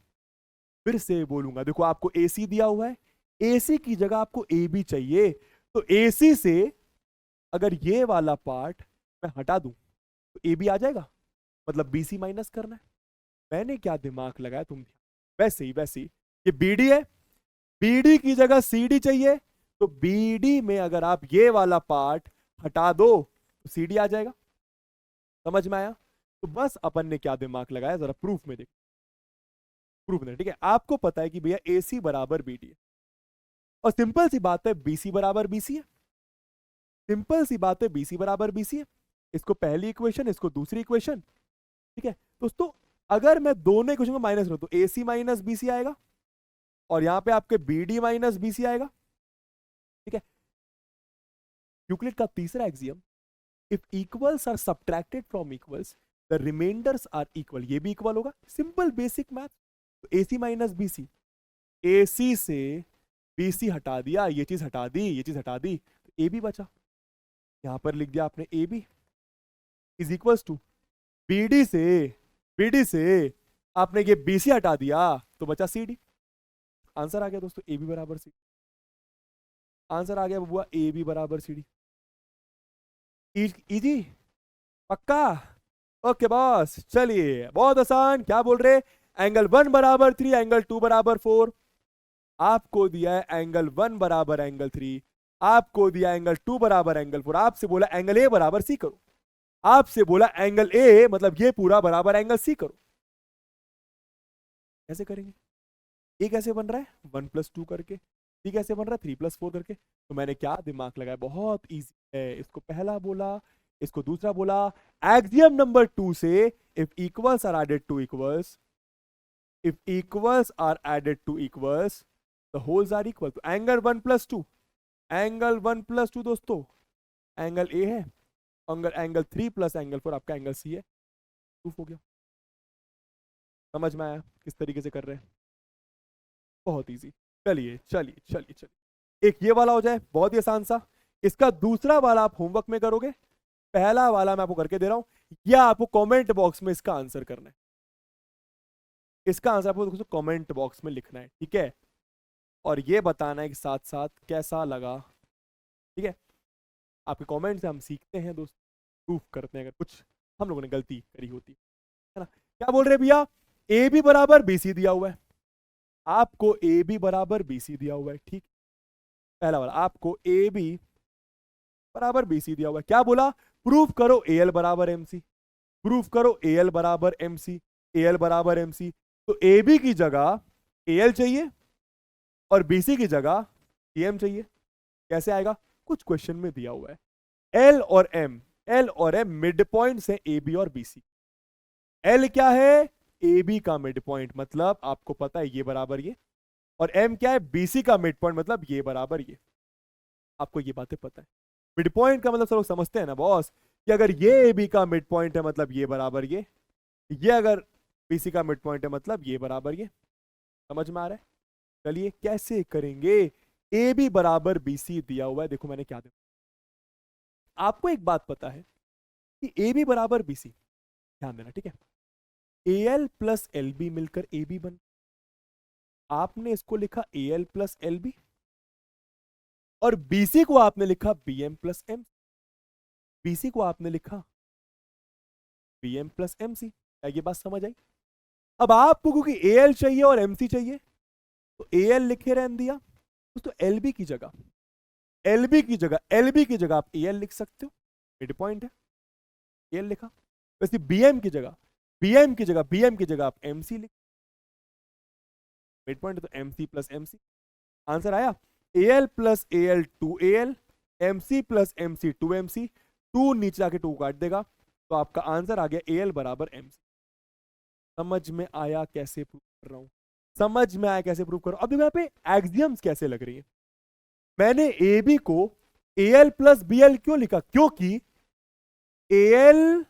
फिर से बोलूंगा, देखो आपको AC दिया हुआ है, AC की जगह आपको AB चाहिए, तो AC से अगर ये वाला पार्ट मैं हटा दूं तो AB आ जाएगा, मतलब BC माइनस करना है। मैंने क्या दिमाग लगाया तुम, वैसे ही ये BD है, BD की जगह CD चाहिए, तो BD में अगर आप ये वाला पार्ट हटा दो तो CD आ जाएगा। समझ में आया? तो बस अपन ने क्या दिमाग लगाया, जरा प्रूफ में देखो। प्रूफ में ठीक है, आपको पता है कि भैया AC बराबर BD है, और सिंपल सी बात है BC बराबर BC है। सिंपल सी बात है BC बराबर BC है। इसको पहली इक्वेशन, इसको दूसरी इक्वेशन। ठीक है दोस्तों, अगर मैं दोनों इक्वेशन को माइनस करूं तो AC माइनस BC आएगा, और यहां पे आपके BD माइनस BC आएगा। ठीक है, यूक्लिड का तीसरा axiom, if equals are subtracted from equals the remainders are equal, ये भी इक्वल होगा। Simple basic math. तो AC माइनस BC, AC से BC हटा दिया, ये चीज हटा दी, ये चीज हटा दी, तो AB बचा। यहां पर लिख दिया आपने AB is equals to BD से आपने ये BC हटा दिया तो बचा CD। आंसर आ गया दोस्तों, AB बराबर CD। आंसर आ गया बबुआ, AB बराबर CD। इजी, पक्का? ओके बॉस, चलिए बहुत आसान। क्या बोल रहे, एंगल 1 बराबर 3, एंगल 2 बराबर 4। आपको दिया है एंगल 1 बराबर एंगल 3, आपको दिया एंगल 2 बराबर एंगल 4, आपसे बोला एंगल A बराबर C करो, आपसे बोला एंगल A मतलब ये पूरा बराबर एंगल C करो। कैसे करेंगे? A कैसे बन रहा है 1 + 2 करके, C कैसे बन रहा है 3 + 4 करके। तो मैंने क्या दिमाग लगाया, बहुत इजी है। इसको पहला बोला, इसको दूसरा बोला। एक्सियम नंबर 2 से if equals are added to equals, if equals are added to equals the wholes are equal. तो एंगल 1 + 2, एंगल 1 + 2 दोस्तों एंगल A है, एंगल 3 + एंगल 4 आपका एंगल C है। प्रूफ हो गया। समझ में आया किस तरीके से कर रहे हैं? बहुत इजी। चलिए चलिए चलिए चलिए, एक ये वाला हो जाए, बहुत ही आसान सा। इसका दूसरा वाला आप होमवर्क में करोगे, पहला वाला मैं आपको करके दे रहा हूं, या आपको कमेंट बॉक्स में इसका आंसर करना है। इसका आंसर आपको कमेंट बॉक्स में लिखना है, ठीक है? और ये बताना है कि साथ साथ कैसा लगा। ठीक है, आपके कमेंट से हम सीखते हैं दोस्त, प्रूफ करते हैं अगर कुछ हम लोगों ने गलती करी होती है ना। क्या बोल रहे भैया, AB बराबर BC दिया हुआ है, आपको AB बराबर BC दिया हुआ है। ठीक, पहला वाला आपको AB बराबर BC दिया हुआ है। क्या बोला, प्रूफ करो AL बराबर MC, प्रूफ करो AL बराबर MC, AL बराबर MC। तो AB की जगह AL चाहिए और BC की जगह AM चाहिए। कैसे आएगा, कुछ क्वेश्चन में दिया हुआ है। L और M मिड पॉइंट्स है AB और BC। L क्या है, AB का मिड पॉइंट, मतलब आपको पता है ये बराबर ये, और M क्या है, BC का मिड पॉइंट, मतलब ये बराबर ये। आपको ये बातें पता है। मिड पॉइंट का मतलब सब लोग समझते हैं ना बॉस, कि अगर ये AB का मिड पॉइंट है मतलब ये बराबर ये अगर BC का मिड पॉइंट है मतलब ये बराबर ये। समझ में आ रहा है? चलिए कैसे करेंगे। AB बराबर BC दिया हुआ है, देखो मैंने क्या दिया। आपको एक बात पता है कि AB बराबर BC, ध्यान देना ठीक है, AL प्लस LB मिलकर AB बन, आपने इसको लिखा AL प्लस LB, और BC को आपने लिखा BM प्लस M, BC को आपने लिखा BM प्लस MC। क्या ये बात समझ आई? अब आपको क्योंकि AL चाहिए और MC चाहिए, तो AL लिखे रहने दिया, तो LB की जगह, LB की जगह आप AL लिख सकते हो, मिड पॉइंट है, AL लिखा। वैसे BM की जगह, BM की जगह आप MC लिख, मिड पॉइंट तो MC प्लस MC। आंसर आया, AL plus AL 2AL, MC plus MC 2MC, 2 नीचे आके 2 काट देगा, तो आपका आंसर आ गया AL बराबर MC। समझ में आया कैसे प्रूव कर रहा हूं? समझ में आया कैसे प्रूव कर रहा हूं? अब देखो यहाँ पे एक्सियम्स कैसे लग रही है। मैंने AB को AL प्लस BL क्यों लिखा, क्योंकि AL,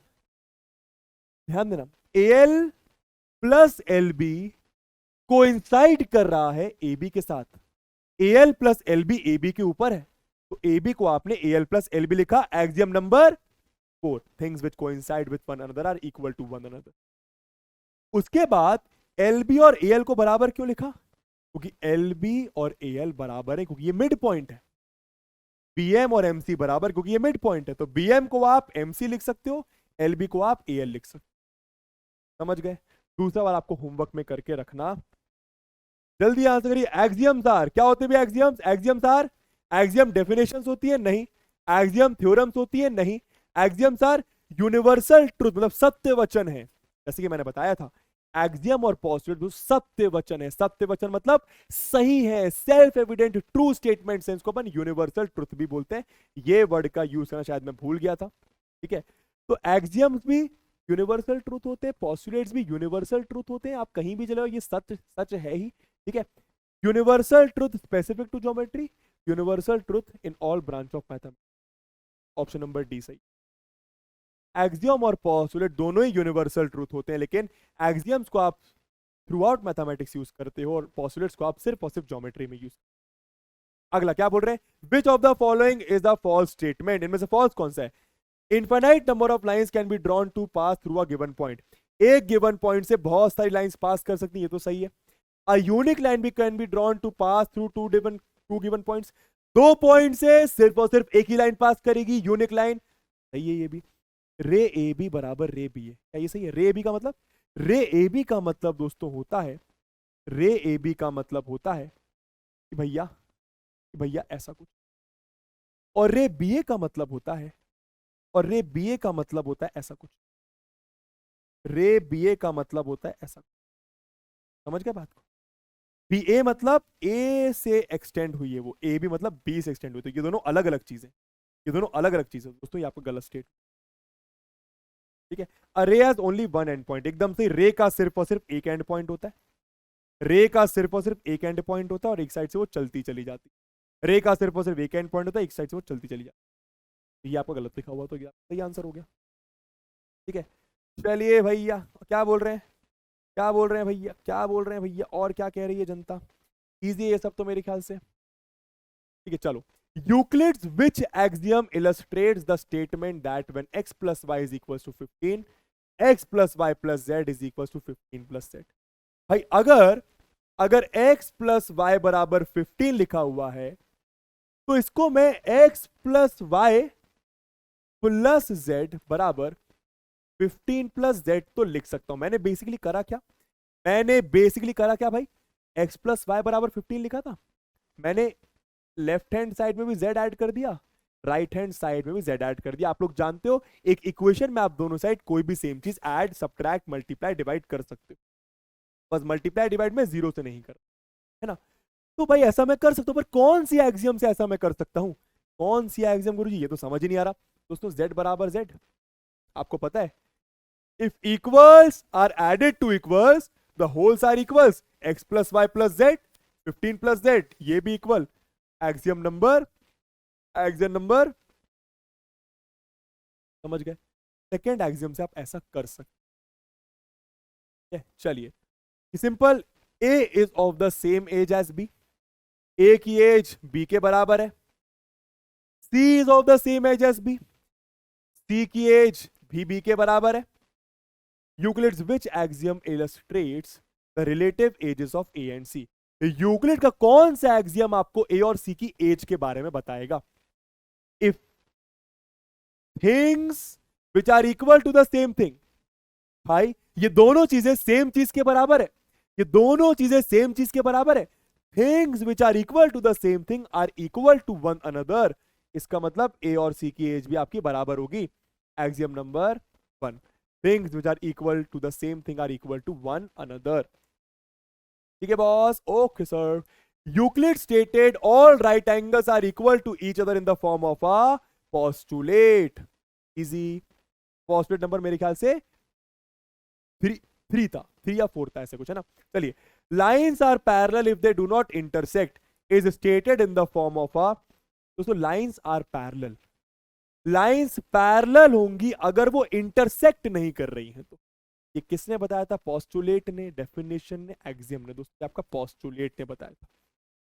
ध्यान देना, AL प्लस LB कोइंसाइड कर रहा है AB के साथ। AL प्लस LB AB के ऊपर है, तो ए बी को आपने A L plus L B लिखा। Axiom number 4, things which coincide with one another are equal to one another. उसके बाद एल बी और ए एल को बराबर क्यों लिखा? क्योंकि एल बी और ए एल बराबर है, क्योंकि ये मिड पॉइंट है। बीएम और एमसी बराबर, क्योंकि ये मिड पॉइंट है। तो बीएम को आप एमसी लिख सकते हो, एलबी को आप एएल लिख सकते हो। समझ गए? दूसरा बार आपको होमवर्क में करके रखना। जल्दी आंसर करिए। एक्सियम्स आर, क्या होते हैं axioms? Axioms are, axiom definitions होती है? नहीं। एक्सियम थ्योरम्स होती है? नहीं। एक्सियम्स आर यूनिवर्सल ट्रूथ, मतलब सत्य वचन है। जैसे कि मैंने बताया था, एक्सियम और पोस्टुलेट सत्य वचन है। सत्य वचन मतलब सही है, सेल्फ एविडेंट ट्रू स्टेटमेंट से इसको अपन यूनिवर्सल ट्रूथ भी बोलते हैं। ये वर्ड का यूज करना शायद मैं भूल गया था। ठीक है, तो एक्सियम्स भी यूनिवर्सल ट्रूथ होते हैं, पोस्टुलेट्स भी यूनिवर्सल ट्रूथ होते हैं। आप कहीं भी चले जाओ, ये सच सच है ही। ठीक है, universal truth specific to geometry, universal truth in all branch of mathematics. Option number D सही। एक्सियम और पोस्टुलेट दोनों ही यूनिवर्सल ट्रूथ होते हैं, लेकिन एक्सियम्स को आप थ्रू आउट मैथमेटिक्स यूज करते हो और पोस्टुलेट्स को आप सिर्फ और सिर्फ ज्योमेट्री में यूज। अगला क्या बोल रहे हैं? Which of the following is the false statement? इनमें से फॉल्स कौन सा है? Infinite number of lines can be drawn to pass through a given point. एक गिवन पॉइंट से बहुत सारी लाइंस पास कर सकती है, ये तो सही है। अ यूनिक लाइन भी can be drawn to pass through two given points. दो पॉइंट से सिर्फ और सिर्फ एक ही लाइन पास करेगी, यूनिक लाइन। सही है ये भी। रे ए बी बराबर रे बी है, क्या ये सही है? रे ए बी का मतलब, रे ए बी का मतलब दोस्तों होता है, रे ए बी का मतलब होता है कि भैया ऐसा कुछ। और रे बी ए का मतलब होता है, और रे बी ए का मतलब होता है ऐसा कुछ। रे बी ए का मतलब होता है ऐसा कुछ। समझ गए बात को? बी ए मतलब ए से एक्सटेंड हुई है, वो ए बी मतलब बी से एक्सटेंड हुई। तो ये दोनों अलग अलग चीजें, ये दोनों अलग अलग चीजें दोस्तों, ये आपको गलत स्टेट। ठीक है, अ रे has only one and point. एकदम से रे का सिर्फ और सिर्फ एक एंड पॉइंट होता है। रे का सिर्फ और सिर्फ एक एंड पॉइंट होता है और एक साइड से वो चलती चली जाती है। रे का सिर्फ और सिर्फ एक एंड पॉइंट होता है, एक साइड से वो चलती चली जाती है। ये आपको गलत लिखा हुआ, तो सही आंसर हो गया। ठीक है, चलिए भैया, क्या बोल रहे हैं? क्या बोल रहे हैं भैया? क्या बोल रहे हैं भैया? और क्या कह रही है जनता? इजी है ये सब तो मेरे ख्याल से। ठीक है, चलो। Euclid's which axiom illustrates the statement that when x plus Y is equal to 15, x plus Y plus Z is equal to 15 plus Z. भाई अगर x प्लस वाई बराबर 15 लिखा हुआ है, तो इसको मैं x plus Y plus Z बराबर 15 प्लस जेड तो लिख सकता हूं। मैंने बेसिकली करा क्या भाई? x प्लस वाई बराबर 15 लिखा था, मैंने लेफ्ट हैंड साइड में भी z ऐड कर दिया, राइट हैंड साइड में भी z ऐड कर दिया। आप लोग जानते हो, एक इक्वेशन में आप दोनों साइड कोई भी सेम चीज ऐड, सब्ट्रैक्ट, मल्टीप्लाई, डिवाइड कर सकते हो। बस मल्टीप्लाई डिवाइड में जीरो से नहीं कर, है ना? तो भाई ऐसा मैं कर सकता हूं, पर कौन सी एक्सियम से ऐसा मैं कर सकता हूं? कौन सी एक्सियम गुरुजी? ये तो समझ ही नहीं आ रहा दोस्तों। z बराबर z, आपको पता है, if equals are added to equals the wholes are equals. x plus Y plus Z, 15 plus Z, ये भी इक्वल। एक्सियम नंबर समझ गए? सेकेंड एक्सियम से आप ऐसा कर सकते हैं। चलिए, simple. A is of the same age as B, A की एज बी के बराबर है। C is of the same age as B, C की एज भी बी के बराबर है। Euclid's which axiom illustrates the relative ages of A and C. Euclid का कौन सा एक्सियम आपको ए और सी की एज के बारे में बताएगा? If things which are equal to the same thing. भाई ये दोनों चीजें सेम चीज के बराबर है, ये दोनों चीजें सेम चीज के बराबर है। Things which are equal to the same thing are equal to one another. इसका मतलब ए और सी की एज भी आपकी बराबर होगी। Axiom number 1, things which are equal to the same thing are equal to one another. ठीक है boss, okay sir. Euclid stated all right angles are equal to each other in the form of a postulate. Easy. Postulate number मेरे ख्याल से 3 था, 3 या 4 था, ऐसे कुछ है ना। चलिए, lines are parallel if they do not intersect is stated in the form of a. दोस्तों lines are parallel, lines parallel होंगी अगर वो इंटरसेक्ट नहीं कर रही हैं तो। ये किसने बताया था? पोस्टुलेट ने, डेफिनेशन ने, एक्सियम ने। दोस्तों आपका पोस्टुलेट ने बताया था।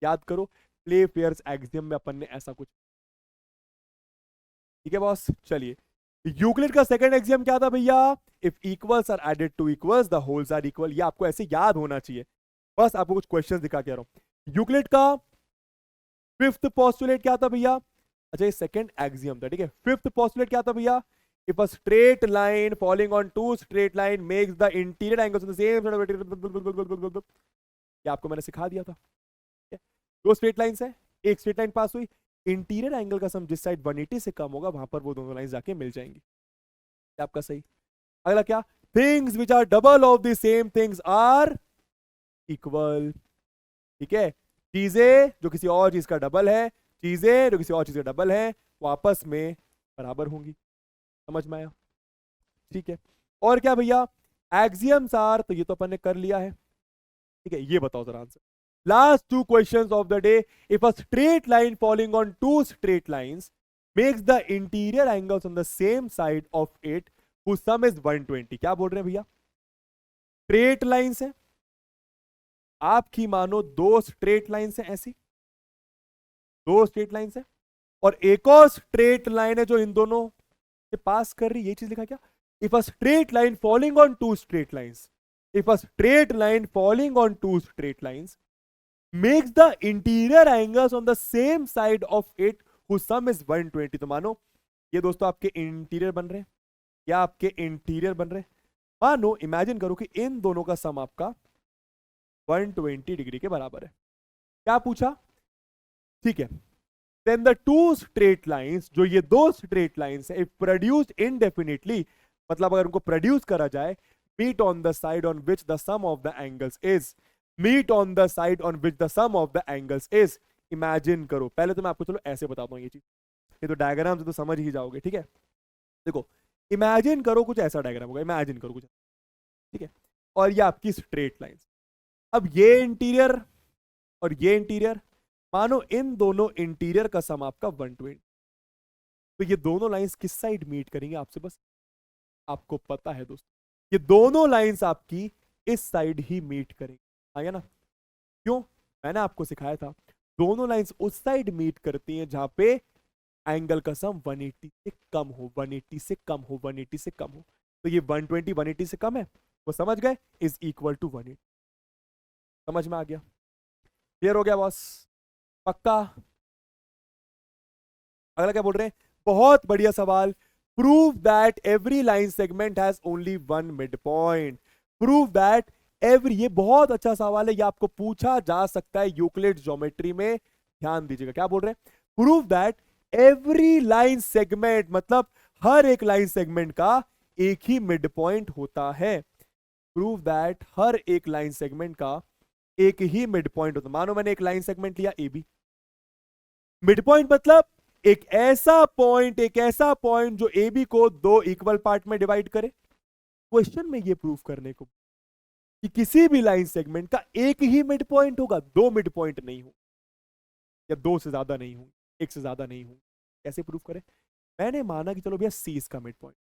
याद करो, प्ले फेयर्स एक्सियम में अपन ने ऐसा कुछ ठीक है बॉस, चलिए यूक्लिड का सेकंड एक्सियम क्या था भैया? If equals are added to equals the wholes are equal. ये आपको ऐसे याद होना चाहिए, बस आपको कुछ क्वेश्चंस दिखा के आ रहा हूं। यूक्लिड का फिफ्थ पोस्टुलेट क्या था भैया? अच्छा ये सेकंड एक्सियम था, ठीक है। फिफ्थ पोस्टुलेट क्या था भैया? If a straight line following on two straight line makes the interior angles of the same, ये आपको मैंने सिखा दिया था। दो स्ट्रेट लाइंस है, एक स्ट्रेट लाइन पास हुई, इंटीरियर एंगल का सम जिस साइड 180 से कम होगा वहां पर वो दोनों लाइन जाके मिल जाएंगी। आपका सही। अगला क्या? Things which are double of the same things are equal. ठीक है, चीजें जो किसी और चीज का डबल है, चीजें जो किसी और चीज का डबल है, वो आपस में बराबर होंगी। समझ में आया? ठीक है। और क्या भैया? एक्सियम्स आर, तो ये तो अपन ने कर लिया है। ठीक है, ये बताओ जरा answer. Last two questions of the day. If a straight line falling on two straight lines makes the interior angles on the same side of it whose sum is 120, क्या बोल रहे हैं भैया? स्ट्रेट लाइंस है आपकी, मानो दो straight lines है, ऐसी दो स्ट्रेट लाइंस है, और एक और स्ट्रेट लाइन है जो इन दोनों से पास कर रही है। ये चीज लिखा क्या? If a straight line following on two straight lines, if a straight line following on two straight lines makes the interior angles on the same side of it whose sum is 120, तो मानो ये दोस्तों आपके interior बन रहे हैं, या आपके इंटीरियर बन रहे हैं। मानो इमेजिन करो कि इन दोनों का सम आपका 120 डिग्री के बराबर है। क्या पूछा? ठीक है, then the two straight lines, जो ये दो स्ट्रेट लाइंस है, इफ प्रोड्यूस्ड इनडेफिनिटली, मतलब अगर उनको प्रोड्यूस करा जाए, meet on the side on which the sum of the angles is, meet on the side on which the sum of the angles is. Imagine करो, पहले तो मैं आपको चलो ऐसे बताता हूं ये चीज, ये तो डायग्राम से तो समझ ही जाओगे। ठीक है, देखो इमेजिन करो कुछ ऐसा डायग्राम होगा, इमेजिन करो कुछ, ठीक है, और ये आपकी स्ट्रेट लाइंस। अब ये इंटीरियर और ये इंटीरियर, मानो इन दोनों इंटीरियर का सम आपका 120, तो ये दोनों लाइंस किस साइड मीट करेंगे आपसे बस आपको पता है दोस्तों, ये दोनों लाइंस आपकी इस साइड ही मीट करेंगे। आया ना? क्यों? मैंने आपको सिखाया था दोनों लाइंस उस साइड मीट करती हैं जहां पे एंगल का सम 180 से कम हो, 180 से कम हो, 180 से कम हो। तो ये 120 180 से कम है, वो समझ गए, इज इक्वल टू 180। समझ में आ गया? क्लियर हो गया बॉस? पक्का? अगला क्या बोल रहे हैं? बहुत बढ़िया सवाल। Prove that every line segment has only one mid point. Prove that every, ये बहुत अच्छा सवाल है, ये आपको पूछा जा सकता है यूक्लिड ज्योमेट्री में। ध्यान दीजिएगा, क्या बोल रहे हैं? Prove that every line segment, मतलब हर एक लाइन सेगमेंट का एक ही मिड पॉइंट होता है। प्रूव दैट हर एक लाइन सेगमेंट का एक ही मिड पॉइंट होता है। मानो मैंने एक लाइन सेगमेंट लिया ए बी, मिड पॉइंट मतलब एक ऐसा पॉइंट, एक ऐसा पॉइंट जो ए बी को दो इक्वल पार्ट में डिवाइड करे। क्वेश्चन में ये प्रूफ करने को कि किसी भी लाइन सेगमेंट का एक ही मिड पॉइंट होगा, दो मिड पॉइंट नहीं हो, या दो से ज्यादा नहीं हो, एक से ज्यादा नहीं हो। कैसे प्रूफ करें? मैंने माना कि चलो भैया सी इसका मिड पॉइंट,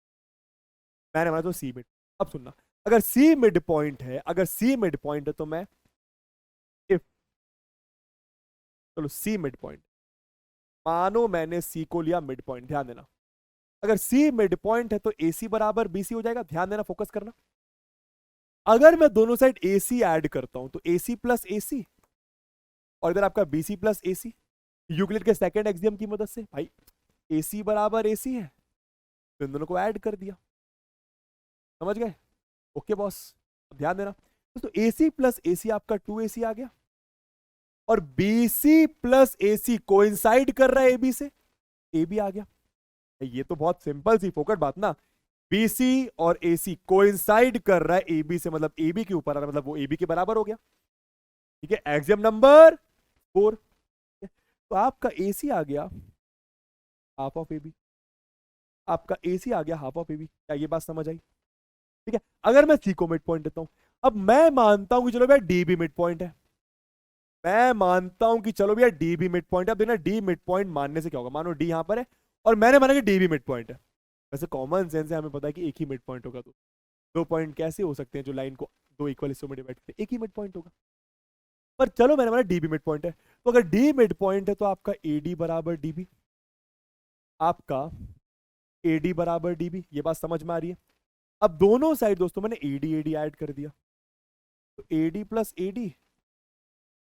मैंने माना तो सी मिड। अब सुनना, अगर सी मिड पॉइंट है, अगर सी मिड पॉइंट है तो मैं इफ, चलो सी मिड पॉइंट, मानो मैंने सी को लिया मिड पॉइंट। ध्यान देना, अगर सी मिड पॉइंट है तो ए सी बराबर बी सी हो जाएगा। ध्यान देना, फोकस करना। अगर मैं दोनों साइड ए सी ऐड करता हूं तो ए सी प्लस ए सी, और इधर आपका बी सी प्लस ए सी, यूक्लिड के सेकंड एक्सियम की मदद से भाई ए सी बराबर ए सी है, तो इन दोनों को ऐड कर दिया। समझ गए? ओके बॉस, ध्यान देना तो ए सी प्लस ए सी आपका 2AC आ गया, और बी सी प्लस ए सी कोइंसाइड कर रहा है ए बी से, ए बी आ गया। ये तो बहुत सिंपल सी फोकट बात ना, BC और AC कोइंसाइड कर रहा है AB से, मतलब AB के ऊपर आ रहा है, मतलब वो AB के बराबर हो गया। ठीक है, एक्सियम नंबर 4। तो आपका AC आ गया हाफ ऑफ AB, आपका AC आ गया हाफ ऑफ AB। क्या ये बात समझ आई? ठीक है, अगर मैं C को मिड पॉइंट देता हूं, अब मैं मानता हूं कि चलो भैया D भी मिड पॉइंट है, मैं मानता हूं कि चलो भैया D भी मिड पॉइंट है। अब देखना D मिड पॉइंट मानने से क्या होगा, मानो D यहां पर है और मैंने माना कि D भी मिड पॉइंट है। वैसे कॉमन सेंस है, हमें पता है कि एक ही मिड पॉइंट होगा, तो दो पॉइंट कैसे हो सकते हैं जो लाइन को दो इक्वल हिस्सों में डिवाइड करते हैं? एक ही मिड पॉइंट होगा। पर चलो मैंने माना डी भी मिड पॉइंट है, तो अगर डी मिड पॉइंट है तो आपका AD बराबर DB, आपका AD बराबर DB, ये बात समझ में आ रही है। अब दोनों साइड दोस्तों मैंने AD ऐड कर दिया, तो AD प्लस AD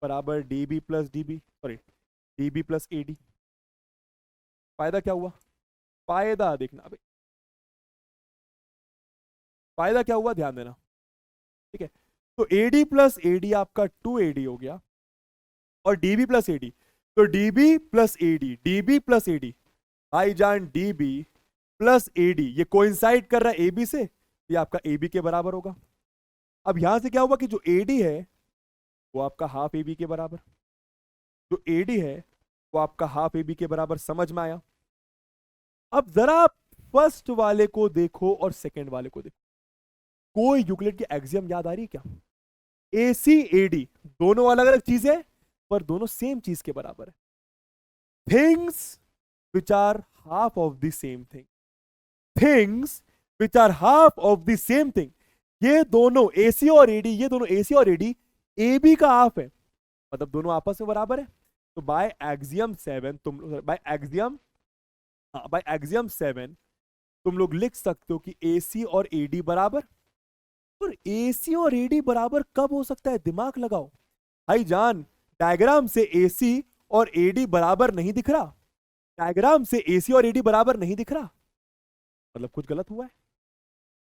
बराबर DB plus DB, sorry DB plus AD। फायदा क्या हुआ? फायदा देखना अबे, फायदा क्या हुआ ध्यान देना, ठीक है। तो AD प्लस AD आपका 2AD हो गया, और DB प्लस AD, तो DB plus AD, DB plus AD, भाईजान DB प्लस AD ये कोइंसाइड कर रहा है AB से, ये आपका AB के बराबर होगा। अब यहां से क्या हुआ कि जो AD है वो आपका हाफ AB के बराबर, जो AD है वो आपका हाफ AB के बराबर, समझ में आया? अब जरा आप फर्स्ट वाले को देखो और सेकंड वाले को देखो, कोई यूक्लिड की एक्सियम याद आ रही है क्या? AC AD दोनों अलग अलग चीजें पर दोनों सेम चीज के बराबर है। Things which are half of the same thing, things which are half of the same thing, ये दोनों AC और AD, ये दोनों AC और AD AB का हाफ है, मतलब दोनों आपस में बराबर है। तो बाय एक्सियम 7 तुम, बाय एक्सियम 7 तुम लोग लिख सकते हो कि AC और AD बराबर। और AC और AD बराबर कब हो सकता है, दिमाग लगाओ भाई जान। डायग्राम से AC और AD बराबर नहीं दिख रहा, डायग्राम से AC और AD बराबर नहीं दिख रहा, मतलब कुछ गलत हुआ है।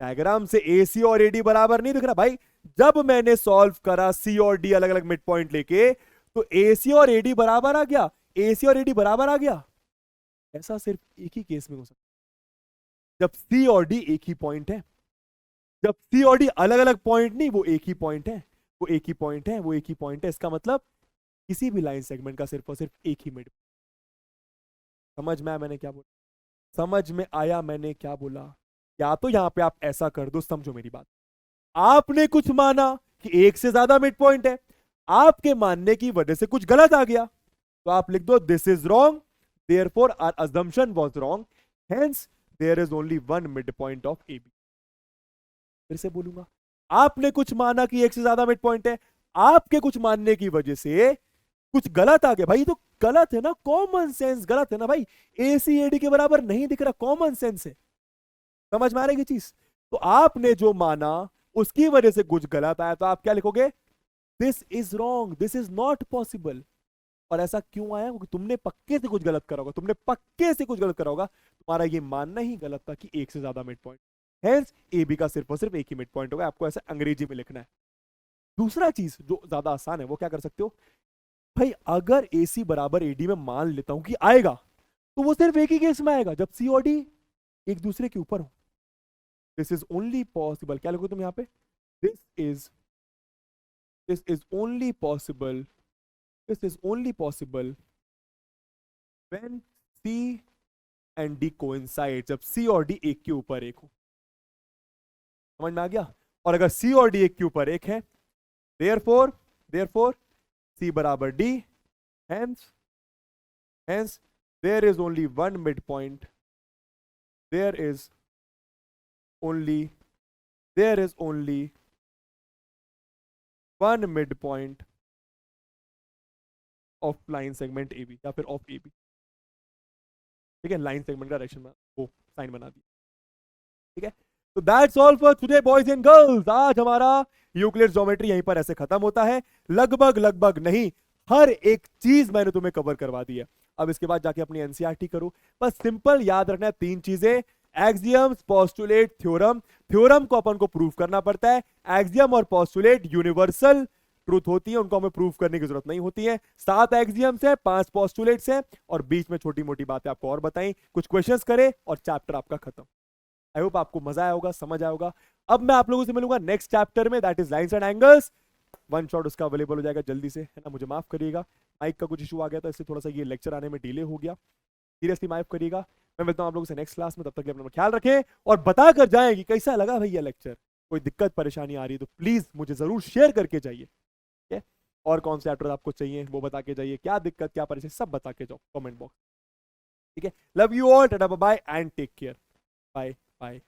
डायग्राम से AC और AD बराबर नहीं दिख रहा भाई। जब मैंने सॉल्व करा C और D अलग अलग मिड पॉइंट लेके, तो AC और AD बराबर आ गया, AC और AD बराबर आ गया। ऐसा सिर्फ एक ही केस में हो सकता है, जब C और D एक ही पॉइंट है। जब C और D अलग अलग पॉइंट नहीं, वो एक ही पॉइंट है, वो एक ही पॉइंट है, वो एक ही पॉइंट है। इसका मतलब किसी भी लाइन सेगमेंट का सिर्फ और सिर्फ एक ही मिड। समझ में आया मैंने क्या बोला? समझ में आया मैंने क्या बोला? या तो यहां पे आप ऐसा कर दो, समझो मेरी बात, आपने कुछ माना कि एक से ज्यादा मिड पॉइंट है, आपके मानने की वजह से कुछ गलत आ गया, तो आप लिख दो this is wrong, therefore our assumption was wrong, hence there is only one mid point of AB। फिर से बोलूंगा, आपने कुछ माना कि एक से ज्यादा मिड पॉइंट है, आपके कुछ मानने की वजह से कुछ गलत आ गया, भाई तो गलत है ना, कॉमन सेंस गलत है ना भाई। AC AD के बराबर नहीं दिख रहा, कॉमन सेंस है। समझ में आ रही है चीज? तो आपने जो माना उसकी वजह से कुछ गलत आया, तो आप क्या लिखोगे? This is wrong, this is not possible. और ऐसा क्यों आया? क्योंकि तुमने पक्के से कुछ गलत करा होगा, तुमने पक्के से कुछ गलत करा होगा, तुम्हारा ये मानना ही गलत था कि एक से ज्यादा मिड पॉइंट, हेंस AB का सिर्फ और सिर्फ एक ही मिड पॉइंट होगा। आपको ऐसा अंग्रेजी में लिखना है। दूसरा चीज जो ज्यादा आसान है, वो क्या कर सकते हो भाई, अगर AC बराबर AD में मान लेता हूं कि आएगा, तो वो सिर्फ एक ही केस में आएगा, जब C और D एक दूसरे के ऊपर हो। दिस इज ओनली पॉसिबल, क्या लिखो तुम यहां पे? This is only possible, this is only possible when C and D coincide, जब C और D एक के ऊपर एक हो। समझ में आ गया? और अगर C और D एक के ऊपर एक है, देयरफॉर C बराबर D, hence there is only one midpoint, there is only one midpoint of line segment AB, या फिर of AB। ठीक है, लाइन सेगमेंट का डायरेक्शन में वो साइन बना दी। ठीक है, तो that's all for today boys and girls. आज हमारा यूक्लिड ज्योमेट्री यहीं पर ऐसे खत्म होता है। लगभग नहीं, हर एक चीज मैंने तुम्हें कवर करवा दी है। अब इसके बाद जाके अपनी एनसीईआरटी करो। बस सिंपल याद रखना है तीन चीजें, एक्सियम्स, पोस्टुलेट, थ्योरम। थ्योरम को अपन को प्रूव करना पड़ता है, एक्सियम और पोस्टुलेट यूनिवर्सल ट्रूथ होती है, उनको हमें प्रूव करने की जरूरत नहीं होती है। 7 एक्सियम्स है, 5 पोस्टुलेट्स है, और बीच में छोटी मोटी बातें आपको और बताई, कुछ क्वेश्चंस करे और चैप्टर आपका खत्म। आई होप आपको मजा आया होगा, समझ आया होगा। अब मैं आप लोगों से मिलूंगा नेक्स्ट चैप्टर में, that his lines and angles. One shot उसका अवेलेबल हो जाएगा जल्दी से, है ना। मुझे माफ करिएगा, माइक का कुछ इशू आ गया था, इससे थोड़ा सा ये लेक्चर आने में डिले हो गया, सीरियसली माफ करिएगा। मैं मिलता हूं आप लोगों से नेक्स्ट क्लास में, तब तक अपना ख्याल रखें और बता कर जाएं कि कैसा लगा भैया लेक्चर। कोई दिक्कत परेशानी आ रही है तो प्लीज मुझे जरूर शेयर करके जाइए, ठीक है। और कौन से चैप्टर आपको चाहिए वो बता के जाइए, क्या दिक्कत क्या परेशानी सब बता के जाओ कमेंट बॉक्स, ठीक है। Love you all, tata bye and take care, bye bye.